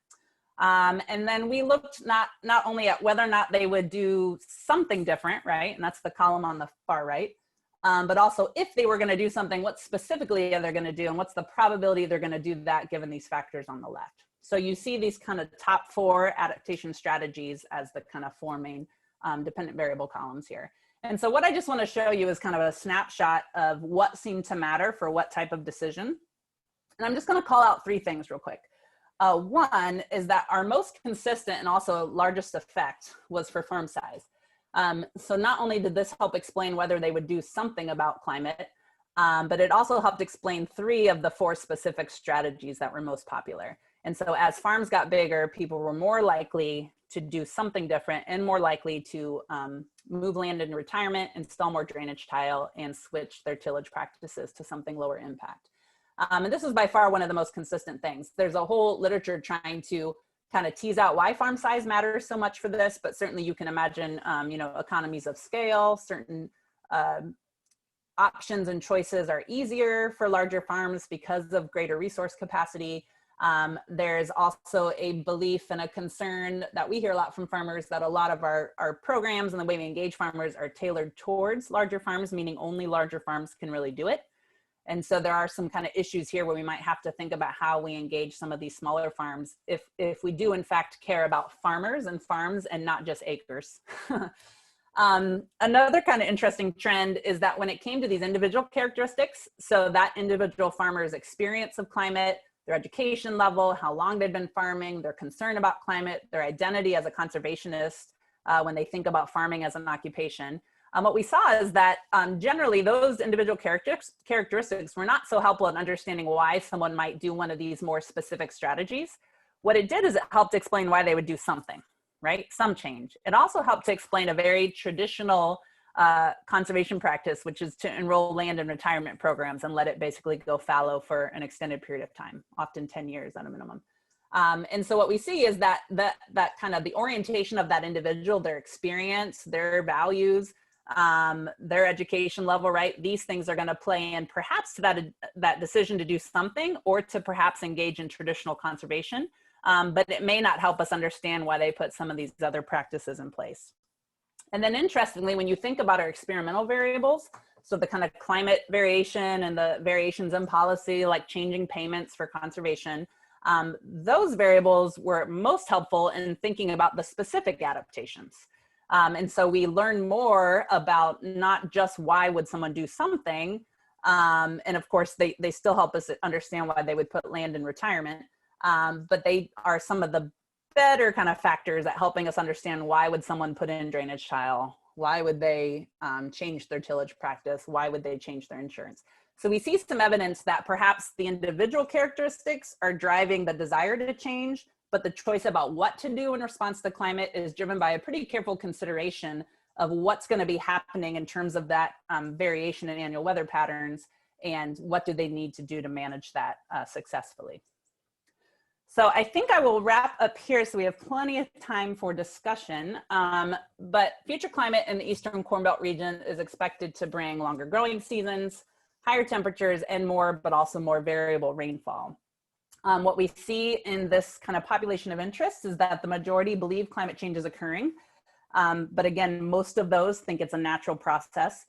And then we looked not only at whether or not they would do something different, right? And that's the column on the far right. But also if they were going to do something, what specifically are they going to do, and what's the probability they're going to do that given these factors on the left. So you see these kind of top 4 adaptation strategies as the kind of 4 main dependent variable columns here. And so what I just want to show you is kind of a snapshot of what seemed to matter for what type of decision. And I'm just going to call out 3 things real quick. One is that our most consistent and also largest effect was for farm size. So not only did this help explain whether they would do something about climate, but it also helped explain 3 of the 4 specific strategies that were most popular. And so as farms got bigger, people were more likely to do something different and more likely to move land into retirement, install more drainage tile, and switch their tillage practices to something lower impact. And this is by far one of the most consistent things. There's a whole literature trying to kind of tease out why farm size matters so much for this, but certainly you can imagine, economies of scale, certain options and choices are easier for larger farms because of greater resource capacity. There's also a belief and a concern that we hear a lot from farmers that a lot of our programs and the way we engage farmers are tailored towards larger farms, meaning only larger farms can really do it. And so there are some kind of issues here where we might have to think about how we engage some of these smaller farms if we do in fact care about farmers and farms and not just acres. Another kind of interesting trend is that when it came to these individual characteristics, so that individual farmer's experience of climate, their education level, how long they've been farming, their concern about climate, their identity as a conservationist, when they think about farming as an occupation. What we saw is that generally those individual characteristics were not so helpful in understanding why someone might do one of these more specific strategies. What it did is it helped explain why they would do something, right? Some change. It also helped to explain a very traditional conservation practice, which is to enroll land in retirement programs and let it basically go fallow for an extended period of time, often 10 years at a minimum. And so what we see is that kind of the orientation of that individual, their experience, their values, their education level, right? These things are going to play in perhaps to that decision to do something or to perhaps engage in traditional conservation. But it may not help us understand why they put some of these other practices in place. And then interestingly, when you think about our experimental variables, so the kind of climate variation and the variations in policy, like changing payments for conservation, those variables were most helpful in thinking about the specific adaptations. And so we learn more about not just why would someone do something, and of course they still help us understand why they would put land in retirement, but they are some of the better kind of factors at helping us understand why would someone put in drainage tile, why would they change their tillage practice, why would they change their insurance. So we see some evidence that perhaps the individual characteristics are driving the desire to change, but the choice about what to do in response to climate is driven by a pretty careful consideration of what's going to be happening in terms of that variation in annual weather patterns and what do they need to do to manage that successfully. So I think I will wrap up here so we have plenty of time for discussion, but future climate in the Eastern Corn Belt region is expected to bring longer growing seasons, higher temperatures, and more, but also more variable rainfall. What we see in this kind of population of interest is that the majority believe climate change is occurring. But again, most of those think it's a natural process.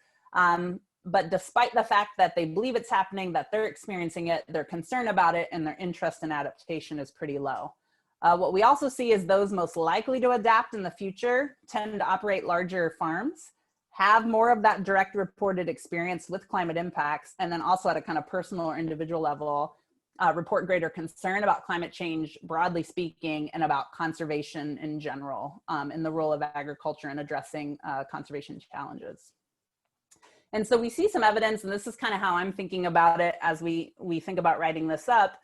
But despite the fact that they believe it's happening, that they're experiencing it, they're concerned about it, and their interest in adaptation is pretty low. What we also see is those most likely to adapt in the future tend to operate larger farms, have more of that direct reported experience with climate impacts, and then also at a kind of personal or individual level, report greater concern about climate change, broadly speaking, and about conservation in general, and the role of agriculture in addressing conservation challenges. And so we see some evidence, and this is kind of how I'm thinking about it as we think about writing this up,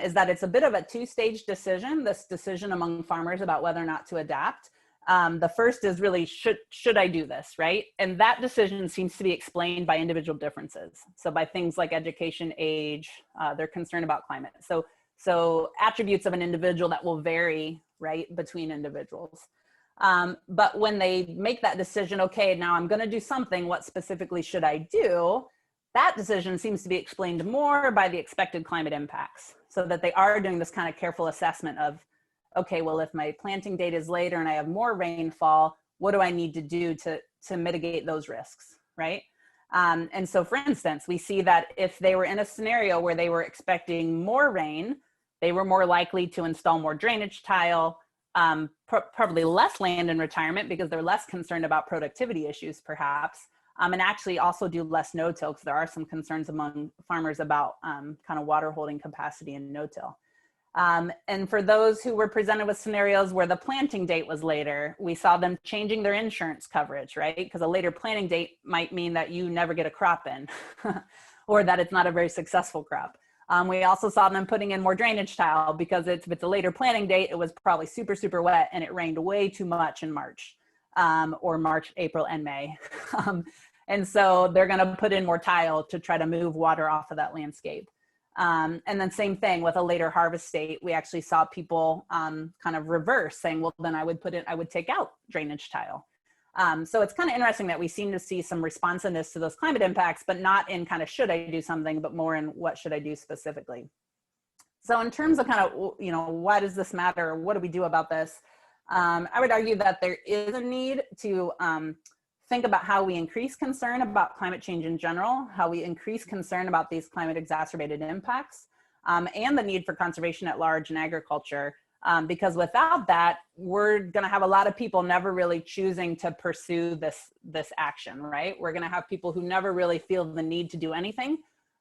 is that it's a bit of a two-stage decision, this decision among farmers about whether or not to adapt. The first is really, should I do this, right? And that decision seems to be explained by individual differences. So by things like education, age, their concern about climate. So attributes of an individual that will vary, right, between individuals. But when they make that decision, okay, now I'm going to do something, what specifically should I do? That decision seems to be explained more by the expected climate impacts, so that they are doing this kind of careful assessment of, okay, well, if my planting date is later and I have more rainfall, what do I need to do to mitigate those risks, right? And so, for instance, we see that if they were in a scenario where they were expecting more rain, they were more likely to install more drainage tile, probably less land in retirement because they're less concerned about productivity issues, perhaps, and actually also do less no-till because there are some concerns among farmers about kind of water holding capacity in no-till. And for those who were presented with scenarios where the planting date was later, we saw them changing their insurance coverage, right? Because a later planting date might mean that you never get a crop in or that it's not a very successful crop. We also saw them putting in more drainage tile because if it's a later planting date, it was probably super, super wet and it rained way too much in March, or March, April, and May. And so they're gonna put in more tile to try to move water off of that landscape. And then same thing with a later harvest date, we actually saw people kind of reverse saying, well, then I would take out drainage tile. So it's kind of interesting that we seem to see some responsiveness to those climate impacts, but not in kind of should I do something, but more in what should I do specifically. So in terms of kind of, you know, why does this matter? What do we do about this? I would argue that there is a need to think about how we increase concern about climate change in general, how we increase concern about these climate exacerbated impacts, and the need for conservation at large in agriculture. Because without that, we're going to have a lot of people never really choosing to pursue this action, right? We're going to have people who never really feel the need to do anything,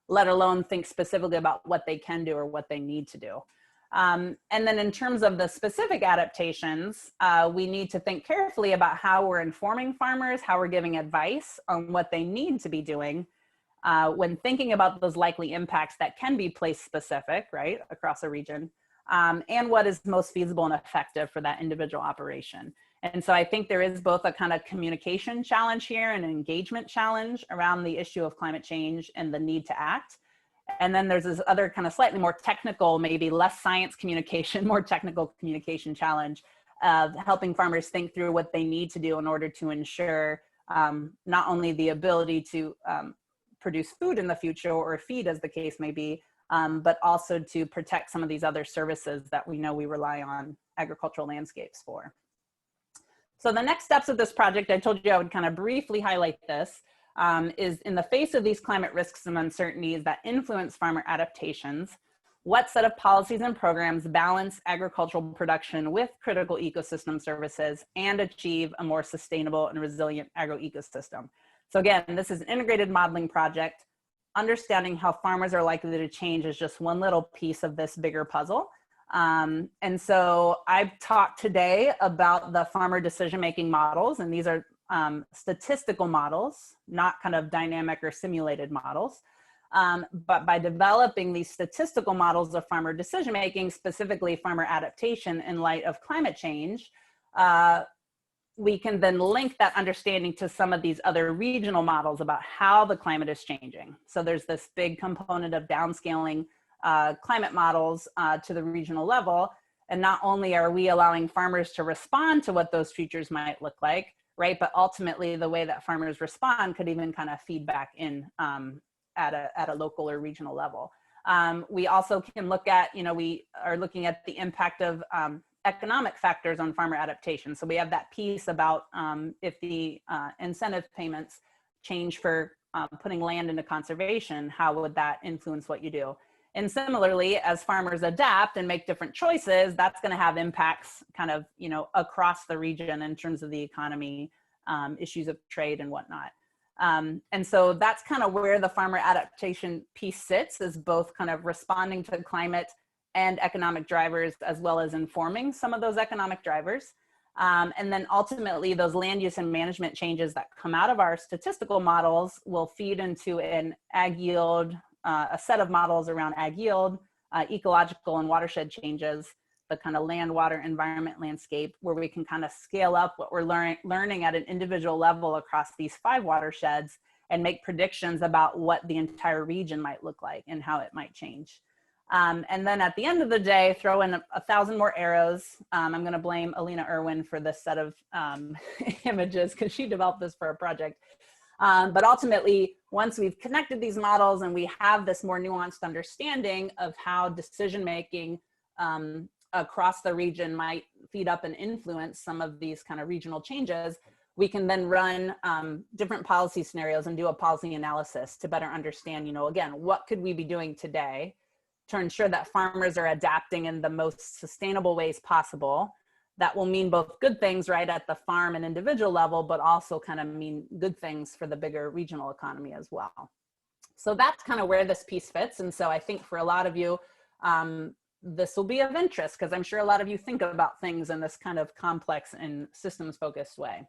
let alone think specifically about what they can do or what they need to do. And then in terms of the specific adaptations, we need to think carefully about how we're informing farmers, how we're giving advice on what they need to be doing when thinking about those likely impacts that can be place specific, right, across a region, and what is most feasible and effective for that individual operation. And so I think there is both a kind of communication challenge here and an engagement challenge around the issue of climate change and the need to act. And then there's this other kind of slightly more technical, maybe less science communication, more technical communication challenge of helping farmers think through what they need to do in order to ensure not only the ability to produce food in the future, or feed as the case may be, but also to protect some of these other services that we know we rely on agricultural landscapes for. So the next steps of this project, I told you I would kind of briefly highlight this, is in the face of these climate risks and uncertainties that influence farmer adaptations, what set of policies and programs balance agricultural production with critical ecosystem services and achieve a more sustainable and resilient agroecosystem? So again, this is an integrated modeling project. Understanding how farmers are likely to change is just one little piece of this bigger puzzle. And so I've talked today about the farmer decision-making models, and these are statistical models, not kind of dynamic or simulated models. But by developing these statistical models of farmer decision-making, specifically farmer adaptation in light of climate change, we can then link that understanding to some of these other regional models about how the climate is changing. So there's this big component of downscaling climate models to the regional level. And not only are we allowing farmers to respond to what those futures might look like, right, but ultimately the way that farmers respond could even kind of feed back in at a local or regional level. We also can look at, we are looking at the impact of economic factors on farmer adaptation. So we have that piece about if the incentive payments change for putting land into conservation, how would that influence what you do? And similarly, as farmers adapt and make different choices, that's going to have impacts kind of, across the region in terms of the economy, issues of trade and whatnot. And so that's kind of where the farmer adaptation piece sits, is both kind of responding to climate and economic drivers, as well as informing some of those economic drivers. And then ultimately those land use and management changes that come out of our statistical models will feed into an ag yield, a set of models around ag yield, ecological and watershed changes, the kind of land, water, environment landscape, where we can kind of scale up what we're learning at an individual level across these 5 watersheds and make predictions about what the entire region might look like and how it might change. And then at the end of the day, throw in 1,000 more arrows. I'm going to blame Alina Irwin for this set of images because she developed this for a project. But ultimately, once we've connected these models and we have this more nuanced understanding of how decision-making across the region might feed up and influence some of these kind of regional changes, we can then run different policy scenarios and do a policy analysis to better understand, again, what could we be doing today to ensure that farmers are adapting in the most sustainable ways possible. That will mean both good things, right, at the farm and individual level, but also kind of mean good things for the bigger regional economy as well. So that's kind of where this piece fits. And so I think for a lot of you, this will be of interest, because I'm sure a lot of you think about things in this kind of complex and systems focused way.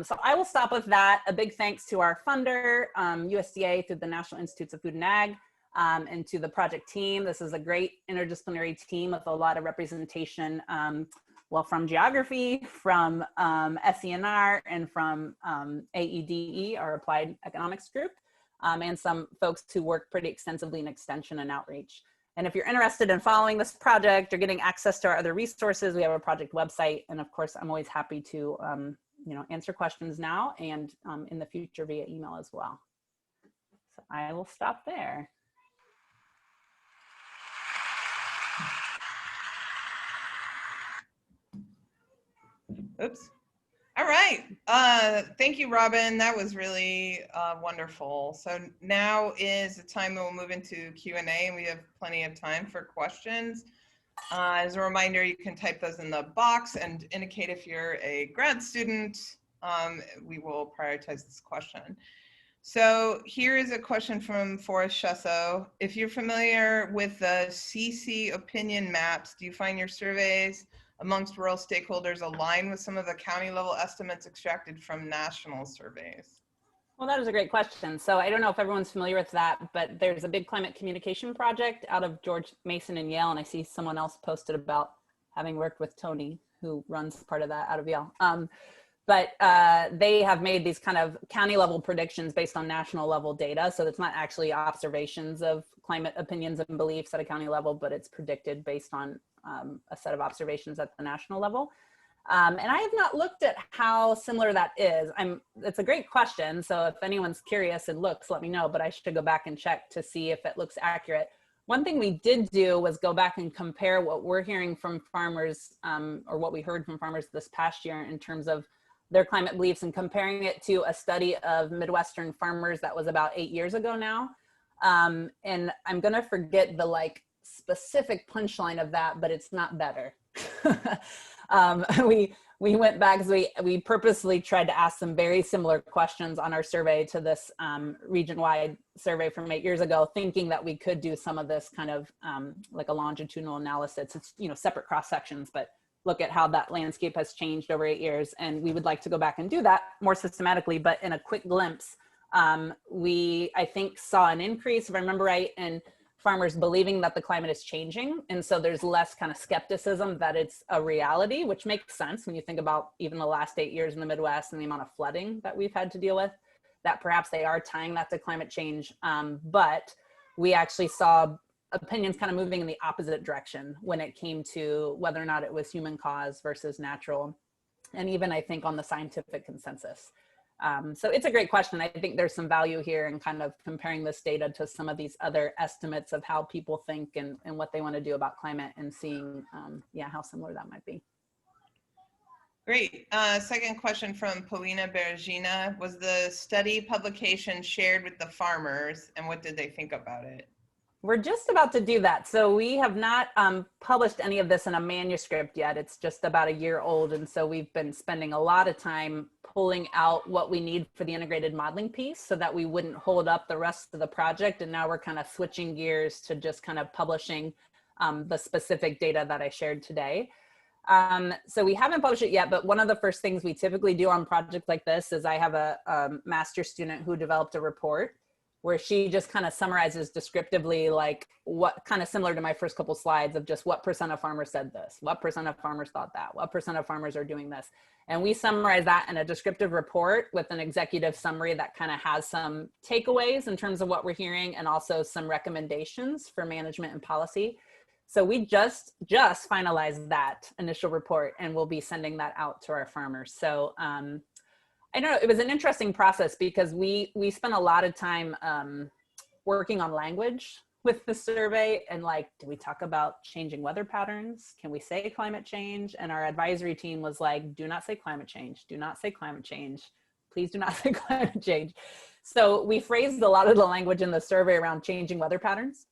So I will stop with that. A big thanks to our funder, USDA, through the National Institutes of Food and Ag, and to the project team. This is a great interdisciplinary team with a lot of representation, well, from geography, from SENR, and from AEDE, our Applied Economics Group, and some folks who work pretty extensively in extension and outreach. And if you're interested in following this project or getting access to our other resources, we have a project website. And of course, I'm always happy to answer questions now and in the future via email as well. So I will stop there. Oops. All right. Thank you, Robyn. That was really wonderful. So now is the time that we'll move into Q&A, and we have plenty of time for questions. As a reminder, you can type those in the box and indicate if you're a grad student. We will prioritize this question. So here is a question from Forrest Shesso. If you're familiar with the CC opinion maps, do you find your surveys amongst rural stakeholders align with some of the county level estimates extracted from national surveys? Well, that is a great question. So I don't know if everyone's familiar with that, but there's a big climate communication project out of George Mason and Yale. And I see someone else posted about having worked with Tony, who runs part of that out of Yale. But they have made these kind of county level predictions based on national level data. So it's not actually observations of climate opinions and beliefs at a county level, but it's predicted based on a set of observations at the national level. And I have not looked at how similar that is. It's a great question. So if anyone's curious and looks, let me know, but I should go back and check to see if it looks accurate. One thing we did do was go back and compare what we're hearing from farmers or what we heard from farmers this past year in terms of their climate beliefs and comparing it to a study of Midwestern farmers that was about 8 years ago now. And I'm gonna forget the specific punchline of that, but it's not better. We went back because we purposely tried to ask some very similar questions on our survey to this region-wide survey from 8 years ago, thinking that we could do some of this kind of like a longitudinal analysis. It's, you know, separate cross sections, but look at how that landscape has changed over 8 years. And we would like to go back and do that more systematically, but in a quick glimpse, we, I think, saw an increase, if I remember right, in farmers believing that the climate is changing. And so there's less kind of skepticism that it's a reality, which makes sense when you think about even the last 8 years in the Midwest and the amount of flooding that we've had to deal with, that perhaps they are tying that to climate change. But we actually saw opinions kind of moving in the opposite direction when it came to whether or not it was human cause versus natural. And even I think on the scientific consensus. So it's a great question. I think there's some value here in kind of comparing this data to some of these other estimates of how people think and what they want to do about climate and seeing, yeah, how similar that might be. Great. Second question from Polina Bergina. Was the study publication shared with the farmers and what did they think about it? We're just about to do that. So we have not published any of this in a manuscript yet. It's just about a year old. And so we've been spending a lot of time pulling out what we need for the integrated modeling piece so that we wouldn't hold up the rest of the project. And now we're kind of switching gears to just kind of publishing the specific data that I shared today. So we haven't published it yet, but one of the first things we typically do on projects like this is I have a master's student who developed a report where she just kind of summarizes descriptively, like what kind of similar to my first couple slides of just what % of farmers said this, what % of farmers thought that, what % of farmers are doing this. And we summarize that in a descriptive report with an executive summary that kind of has some takeaways in terms of what we're hearing and also some recommendations for management and policy. So we just finalized that initial report and we'll be sending that out to our farmers. So I know it was an interesting process because we spent a lot of time working on language with the survey and like, do we talk about changing weather patterns? Can we say climate change? And our advisory team was like, do not say climate change. Do not say climate change. Please do not say climate change. So we phrased a lot of the language in the survey around changing weather patterns,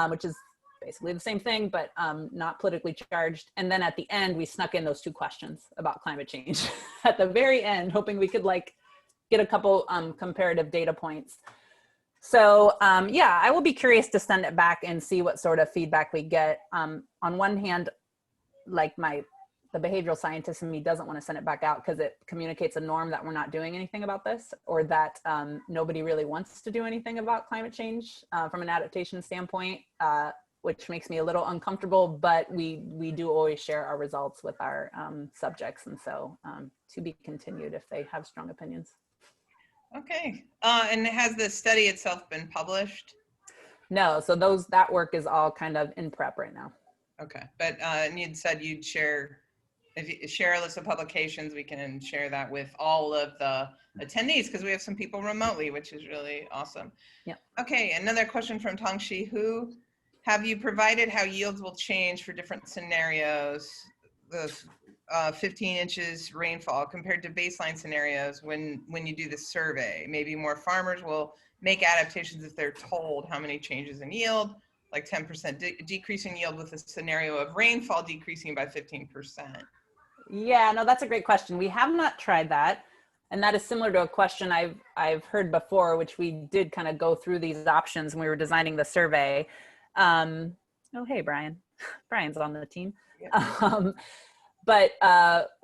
which is basically the same thing, but not politically charged. And then at the end, we snuck in those two questions about climate change at the very end, hoping we could like get a couple comparative data points. So yeah, I will be curious to send it back and see what sort of feedback we get. On one hand, like the behavioral scientist in me doesn't want to send it back out because it communicates a norm that we're not doing anything about this, or that nobody really wants to do anything about climate change from an adaptation standpoint, which makes me a little uncomfortable, but we do always share our results with our subjects. And so to be continued if they have strong opinions. Okay, and has the study itself been published? No, so that work is all kind of in prep right now. Okay, but you'd said you'd share, if you share a list of publications, we can share that with all of the attendees because we have some people remotely, which is really awesome. Yeah. Okay, another question from Tongshi Hu. Have you provided how yields will change for different scenarios, the 15 inches rainfall compared to baseline scenarios when you do the survey? Maybe more farmers will make adaptations if they're told how many changes in yield, like 10% decrease in yield with a scenario of rainfall decreasing by 15%. Yeah, no, that's a great question. We have not tried that. And that is similar to a question I've heard before, which we did kind of go through these options when we were designing the survey. Oh, hey, Brian. Brian's on the team. Yeah. But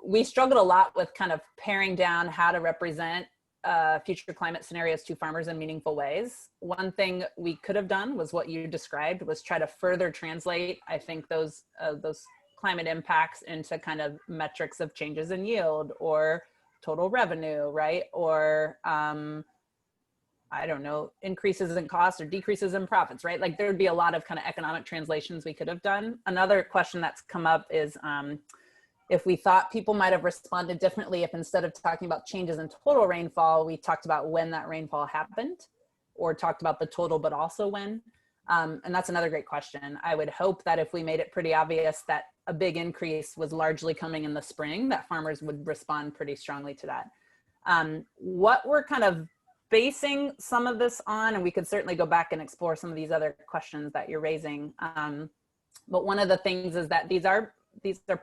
we struggled a lot with kind of paring down how to represent future climate scenarios to farmers in meaningful ways. One thing we could have done was what you described, was try to further translate, I think, those climate impacts into kind of metrics of changes in yield or total revenue, right? Or I don't know, increases in costs or decreases in profits, right? Like there would be a lot of kind of economic translations we could have done. Another question that's come up is if we thought people might have responded differently if instead of talking about changes in total rainfall, we talked about when that rainfall happened, or talked about the total, but also when. And that's another great question. I would hope that if we made it pretty obvious that a big increase was largely coming in the spring, that farmers would respond pretty strongly to that. What we're kind of basing some of this on, and we could certainly go back and explore some of these other questions that you're raising. But one of the things is that these are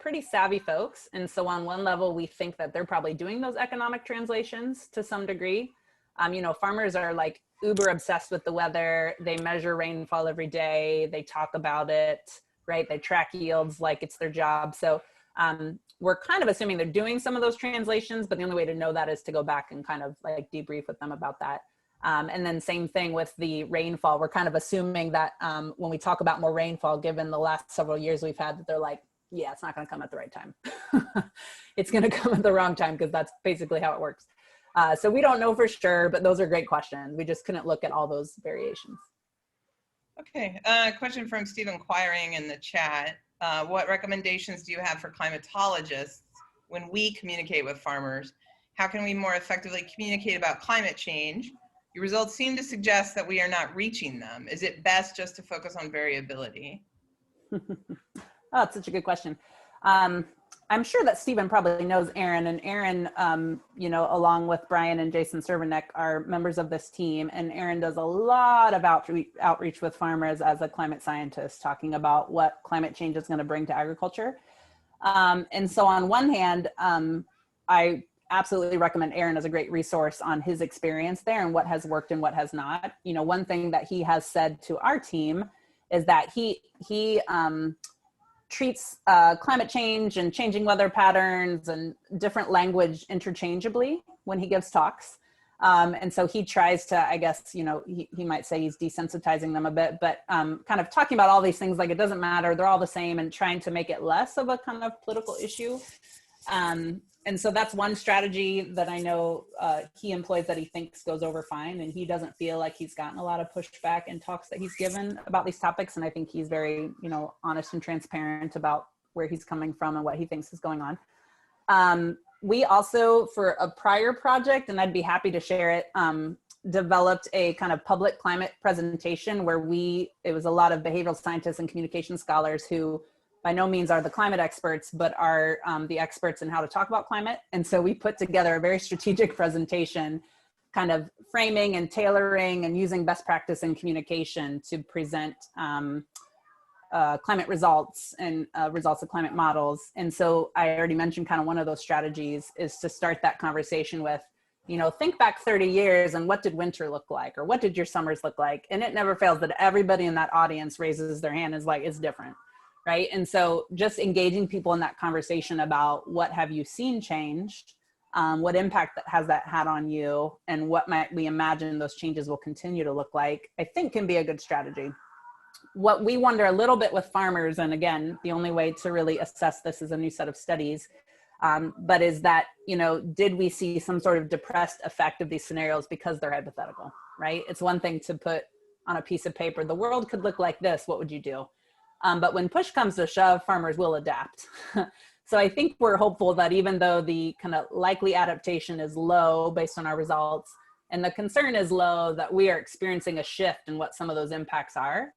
pretty savvy folks. And so on one level, we think that they're probably doing those economic translations to some degree. You know, farmers are like uber obsessed with the weather. They measure rainfall every day. They talk about it, right? They track yields like it's their job. So we're kind of assuming they're doing some of those translations, but the only way to know that is to go back and kind of like debrief with them about that. And then same thing with the rainfall. We're kind of assuming that when we talk about more rainfall, given the last several years we've had, that they're like, yeah, it's not going to come at the right time. It's going to come at the wrong time, because that's basically how it works. So we don't know for sure, but those are great questions. We just couldn't look at all those variations. Okay, question from Steve inquiring in the chat. What recommendations do you have for climatologists when we communicate with farmers? How can we more effectively communicate about climate change? Your results seem to suggest that we are not reaching them. Is it best just to focus on variability? Oh, it's such a good question. I'm sure that Stephen probably knows Aaron, and Aaron, you know, along with Brian and Jason Cervenek, are members of this team. And Aaron does a lot of outreach with farmers as a climate scientist, talking about what climate change is going to bring to agriculture. And so on one hand, I absolutely recommend Aaron as a great resource on his experience there and what has worked and what has not. You know, one thing that he has said to our team is that he treats climate change and changing weather patterns and different language interchangeably when he gives talks. And so he tries to, I guess, you know, he might say he's desensitizing them a bit, but kind of talking about all these things like it doesn't matter, they're all the same, and trying to make it less of a kind of political issue. And so that's one strategy that I know he employs that he thinks goes over fine, and he doesn't feel like he's gotten a lot of pushback in talks that he's given about these topics. And I think he's very, you know, honest and transparent about where he's coming from and what he thinks is going on. We also, for a prior project, and I'd be happy to share it, developed a kind of public climate presentation where it was a lot of behavioral scientists and communication scholars who by no means are the climate experts, but are the experts in how to talk about climate. And so we put together a very strategic presentation, kind of framing and tailoring and using best practice in communication to present climate results and results of climate models. And so I already mentioned kind of one of those strategies is to start that conversation with, you know, think back 30 years and what did winter look like? Or what did your summers look like? And it never fails that everybody in that audience raises their hand and is like, it's different. Right. And so just engaging people in that conversation about what have you seen changed, what impact has that had on you, and what might we imagine those changes will continue to look like, I think can be a good strategy. What we wonder a little bit with farmers, and again, the only way to really assess this is a new set of studies, but is that, you know, did we see some sort of depressed effect of these scenarios because they're hypothetical, right? It's one thing to put on a piece of paper, the world could look like this, what would you do? But when push comes to shove, farmers will adapt. So I think we're hopeful that even though the kind of likely adaptation is low based on our results, and the concern is low, that we are experiencing a shift in what some of those impacts are.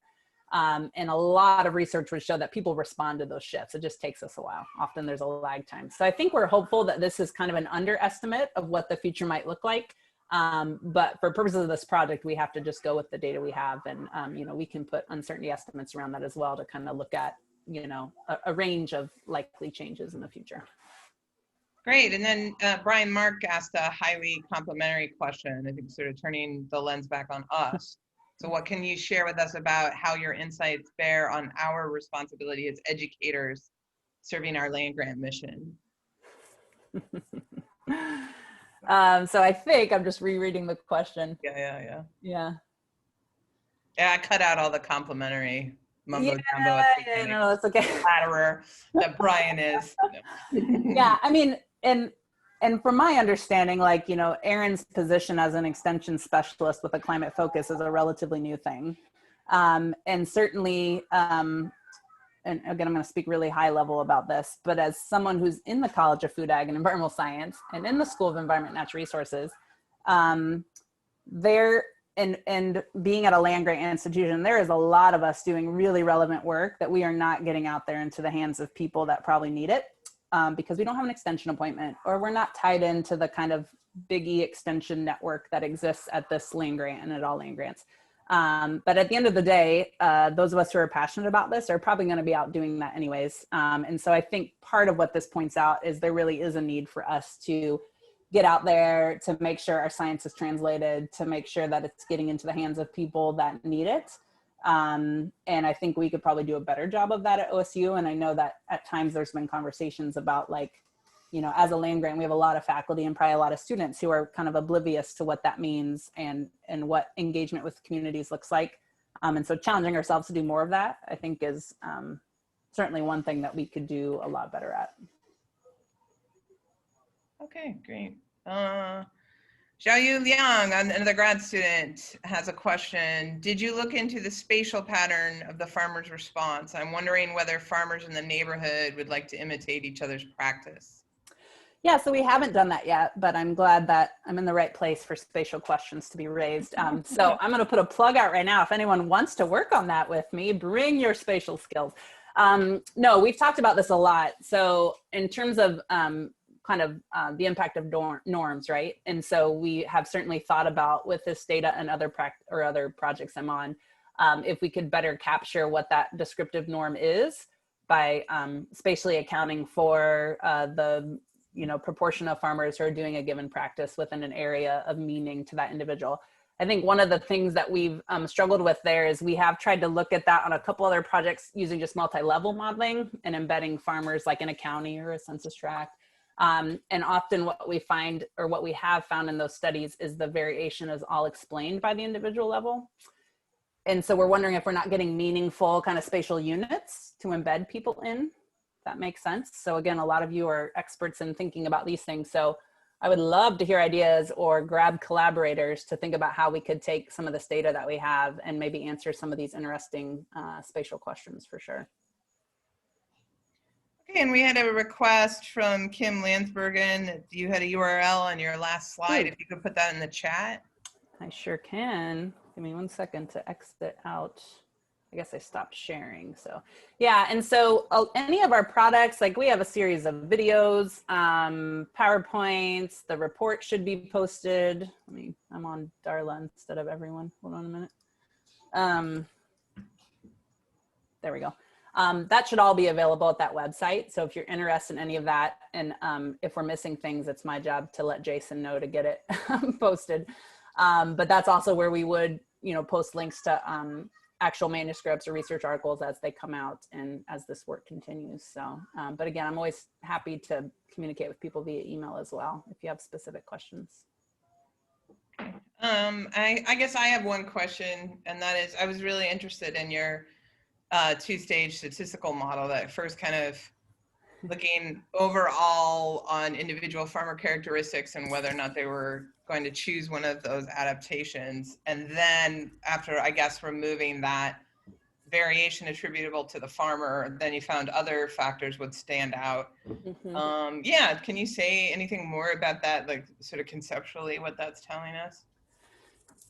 And a lot of research would show that people respond to those shifts. It just takes us a while. Often there's a lag time. So I think we're hopeful that this is kind of an underestimate of what the future might look like. But for purposes of this project, we have to just go with the data we have. And, you know, we can put uncertainty estimates around that as well to kind of look at, you know, a range of likely changes in the future. Great. And then Brian Mark asked a highly complimentary question, I think sort of turning the lens back on us. So what can you share with us about how your insights bear on our responsibility as educators serving our land grant mission? So I think I'm just rereading the question. Yeah. Yeah. Yeah, I cut out all the complimentary mumbo jumbo Yeah, at the yeah, beginning. no, that's okay. Flatterer that Brian is. Yeah, I mean, and from my understanding, like, you know, Erin's position as an extension specialist with a climate focus is a relatively new thing. And certainly, and again, I'm going to speak really high level about this, but as someone who's in the College of Food, Ag, and Environmental Science and in the School of Environment and Natural Resources, there and being at a land grant institution, there is a lot of us doing really relevant work that we are not getting out there into the hands of people that probably need it, because we don't have an extension appointment, or we're not tied into the kind of big E extension network that exists at this land grant and at all land grants. But at the end of the day, those of us who are passionate about this are probably going to be out doing that anyways. And so I think part of what this points out is there really is a need for us to get out there, to make sure our science is translated, to make sure that it's getting into the hands of people that need it. And I think we could probably do a better job of that at OSU. And I know that at times there's been conversations about, like, you know, as a land grant, we have a lot of faculty and probably a lot of students who are kind of oblivious to what that means and what engagement with communities looks like. And so challenging ourselves to do more of that, I think, is certainly one thing that we could do a lot better at. Okay, great. Xiaoyu Liang, another grad student, has a question. Did you look into the spatial pattern of the farmer's response? I'm wondering whether farmers in the neighborhood would like to imitate each other's practice. Yeah, so we haven't done that yet, but I'm glad that I'm in the right place for spatial questions to be raised. So I'm going to put a plug out right now. If anyone wants to work on that with me, bring your spatial skills. No, we've talked about this a lot. So in terms of the impact of norms, right? And so we have certainly thought about, with this data and other projects I'm on, if we could better capture what that descriptive norm is by spatially accounting for the proportion of farmers who are doing a given practice within an area of meaning to that individual. I think one of the things that we've struggled with there is we have tried to look at that on a couple other projects using just multi-level modeling and embedding farmers like in a county or a census tract. And often what we find, or what we have found in those studies, is the variation is all explained by the individual level. And so we're wondering if we're not getting meaningful kind of spatial units to embed people in. That makes sense. So again, a lot of you are experts in thinking about these things. So I would love to hear ideas or grab collaborators to think about how we could take some of this data that we have and maybe answer some of these interesting spatial questions for sure. Okay, and we had a request from Kim Landsbergen. You had a URL on your last slide. If you could put that in the chat. I sure can. Give me 1 second to exit out. I guess I stopped sharing. So yeah, and so any of our products, like we have a series of videos, PowerPoints, the report should be posted. I'm on Darla instead of everyone. Hold on a minute. There we go. That should all be available at that website. So if you're interested in any of that, and if we're missing things, it's my job to let Jason know to get it posted. But that's also where we would, post links to actual manuscripts or research articles as they come out and as this work continues. So, but again, I'm always happy to communicate with people via email as well, if you have specific questions. I guess I have one question, and that is, I was really interested in your two-stage statistical model that first kind of looking overall on individual farmer characteristics and whether or not they were going to choose one of those adaptations. And then after, I guess, removing that variation attributable to the farmer, then you found other factors would stand out. Mm-hmm. Yeah, can you say anything more about that, like sort of conceptually what that's telling us?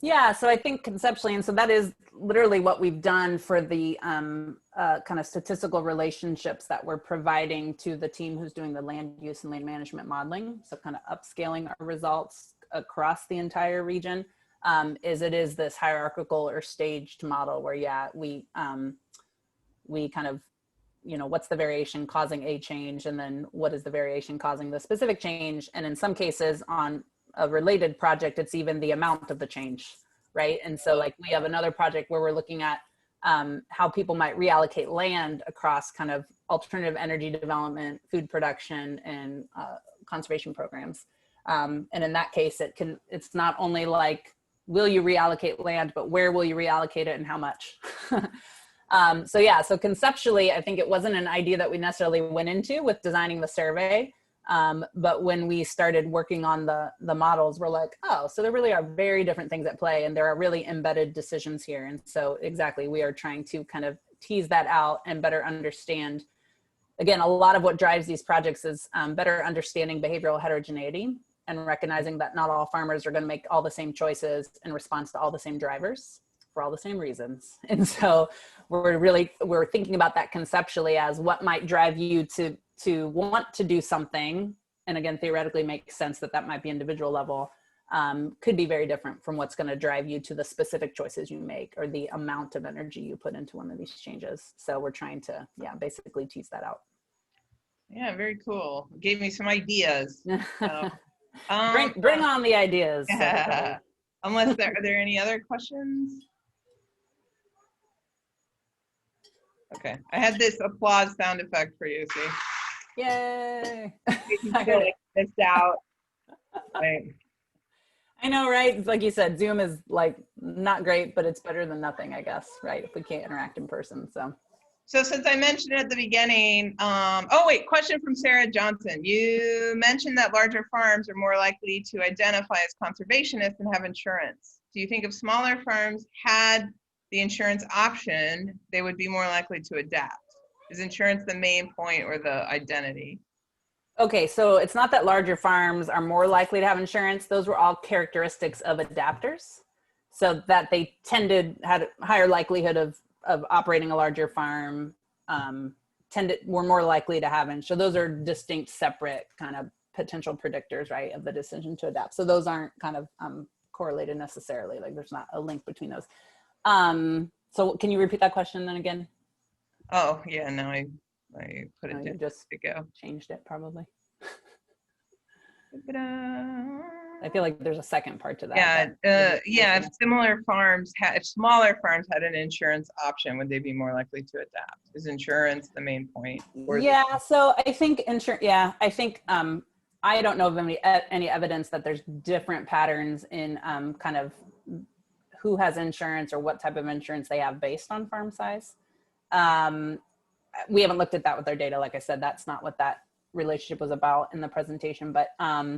Yeah, so I think conceptually, and so that is literally what we've done for the kind of statistical relationships that we're providing to the team who's doing the land use and land management modeling. So kind of upscaling our results across the entire region, is this hierarchical or staged model where, yeah, we kind of, you know, what's the variation causing a change, and then what is the variation causing the specific change. And in some cases on a related project, it's even the amount of the change, right? And so like we have another project where we're looking at how people might reallocate land across kind of alternative energy development, food production, and conservation programs. And in that case, it's not only like, will you reallocate land, but where will you reallocate it and how much? So yeah, so conceptually, I think it wasn't an idea that we necessarily went into with designing the survey. But when we started working on the models, we're like, oh, so there really are very different things at play, and there are really embedded decisions here. And so exactly, we are trying to kind of tease that out and better understand. Again, a lot of what drives these projects is better understanding behavioral heterogeneity and recognizing that not all farmers are going to make all the same choices in response to all the same drivers for all the same reasons. And so we're thinking about that conceptually as what might drive you to want to do something. And again, theoretically makes sense that that might be individual level, could be very different from what's going to drive you to the specific choices you make or the amount of energy you put into one of these changes. So we're trying to, yeah, basically tease that out. Yeah, very cool. Gave me some ideas. So, bring on the ideas. Yeah. Are there any other questions? Okay, I had this applause sound effect for you. See? Yay! You feel like missed out. Right. I know, right? It's like you said, Zoom is like not great, but it's better than nothing, I guess, right? If we can't interact in person, so. So since I mentioned at the beginning, oh wait, question from Sarah Johnson. You mentioned that larger farms are more likely to identify as conservationists and have insurance. Do you think if smaller farms had the insurance option, they would be more likely to adapt? Is insurance the main point or the identity? Okay, so it's not that larger farms are more likely to have insurance. Those were all characteristics of adapters. So that they had a higher likelihood of operating a larger farm, were more likely to have insurance. So those are distinct, separate kind of potential predictors, right, of the decision to adapt. So those aren't kind of correlated necessarily. Like there's not a link between those. So can you repeat that question then again? Oh yeah, no, I put it You just to go. Changed it probably. I feel like there's a second part to that. Yeah, if smaller farms had an insurance option, would they be more likely to adapt? Is insurance the main point? Yeah, so I think insurance, yeah, I think I don't know of any evidence that there's different patterns in kind of who has insurance or what type of insurance they have based on farm size. We haven't looked at that with our data. Like I said, that's not what that relationship was about in the presentation, but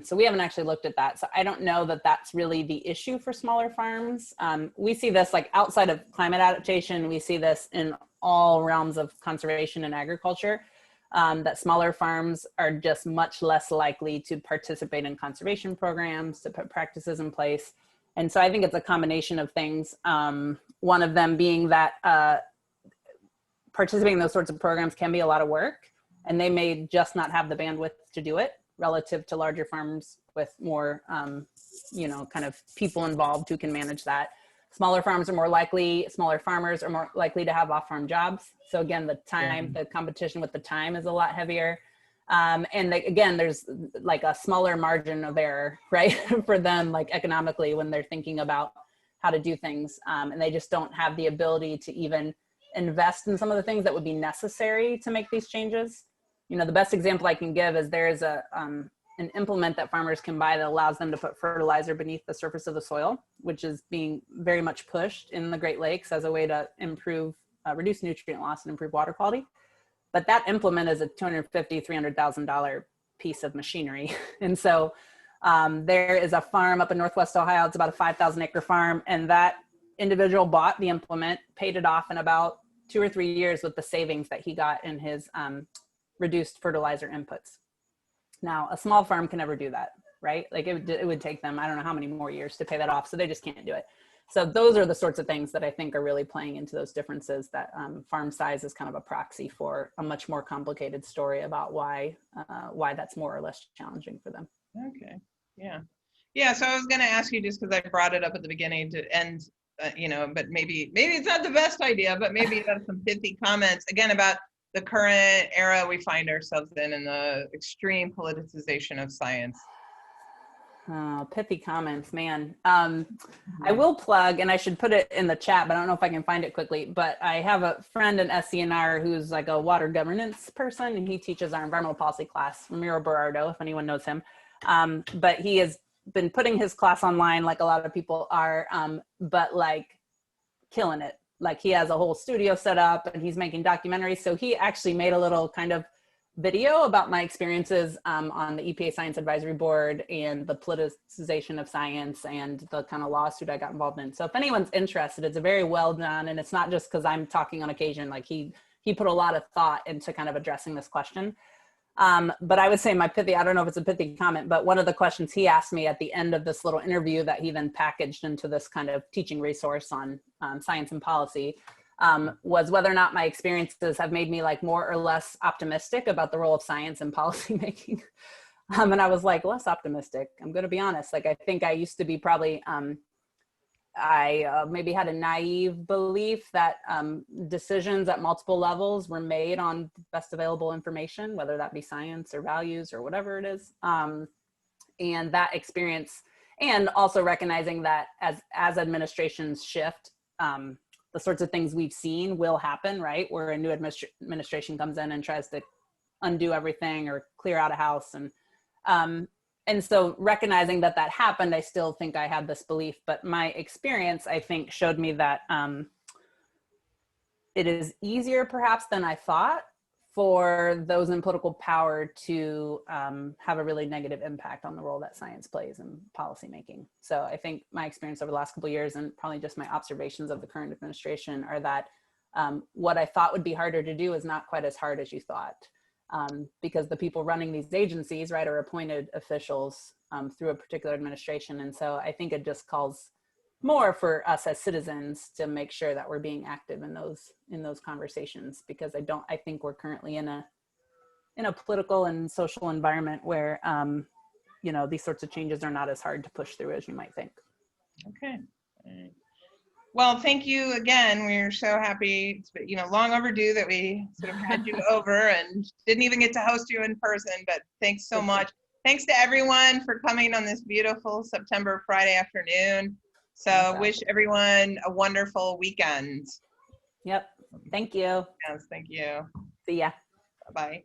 so we haven't actually looked at that. So I don't know that that's really the issue for smaller farms. We see this like outside of climate adaptation, we see this in all realms of conservation and agriculture, that smaller farms are just much less likely to participate in conservation programs, to put practices in place. And so I think it's a combination of things. One of them being that participating in those sorts of programs can be a lot of work, and they may just not have the bandwidth to do it relative to larger farms with more, kind of people involved who can manage that. Smaller farmers are more likely to have off-farm jobs. So again, the competition with the time is a lot heavier. And again, there's like a smaller margin of error, right? For them, like economically, when they're thinking about how to do things. And they just don't have the ability to even invest in some of the things that would be necessary to make these changes. You know, the best example I can give is there is an implement that farmers can buy that allows them to put fertilizer beneath the surface of the soil, which is being very much pushed in the Great Lakes as a way to reduce nutrient loss and improve water quality. But that implement is a $250,000, $300,000 piece of machinery. And so there is a farm up in Northwest Ohio, it's about a 5,000 acre farm, and that individual bought the implement, paid it off in about 2 or 3 years with the savings that he got in his reduced fertilizer inputs. Now, a small farm can never do that, right? Like it would take them, I don't know how many more years to pay that off. So they just can't do it. So those are the sorts of things that I think are really playing into those differences, that farm size is kind of a proxy for a much more complicated story about why that's more or less challenging for them. Okay, yeah. Yeah, so I was gonna ask you, just because I brought it up at the beginning to end, but maybe it's not the best idea, but maybe you have some pithy comments, again, about the current era we find ourselves in the extreme politicization of science? Oh, pithy comments, man. I will plug, and I should put it in the chat, but I don't know if I can find it quickly, but I have a friend in SCNR who's like a water governance person, and he teaches our environmental policy class, Ramiro Berardo, if anyone knows him. But he has been putting his class online like a lot of people are, but like killing it. Like he has a whole studio set up and he's making documentaries. So he actually made a little kind of video about my experiences on the EPA Science Advisory Board and the politicization of science and the kind of lawsuit I got involved in. So if anyone's interested, it's a very well done, and it's not just because I'm talking on occasion. Like he put a lot of thought into kind of addressing this question. But I would say my pithy, I don't know if it's a pithy comment, but one of the questions he asked me at the end of this little interview that he then packaged into this kind of teaching resource on science and policy was whether or not my experiences have made me like more or less optimistic about the role of science in policymaking. And I was like, less optimistic. I'm going to be honest. Like, I think I used to be probably, I maybe had a naive belief that decisions at multiple levels were made on best available information, whether that be science or values or whatever it is. And that experience, and also recognizing that as administrations shift, the sorts of things we've seen will happen, right? Where a new administration comes in and tries to undo everything or clear out a house. And so recognizing that that happened, I still think I had this belief, but my experience, I think, showed me that it is easier perhaps than I thought for those in political power to have a really negative impact on the role that science plays in policymaking. So I think my experience over the last couple of years, and probably just my observations of the current administration, are that what I thought would be harder to do is not quite as hard as you thought. Because the people running these agencies, right, are appointed officials through a particular administration. And so I think it just calls more for us as citizens to make sure that we're being active in those conversations, because I think we're currently in a political and social environment where you know, these sorts of changes are not as hard to push through as you might think. Okay. Well, thank you again. We're so happy. It's been, long overdue that we sort of had you over and didn't even get to host you in person, but thanks so much. Thanks to everyone for coming on this beautiful September Friday afternoon. So wish everyone a wonderful weekend. Yep. Thank you. Yes, thank you. See ya. Bye-bye.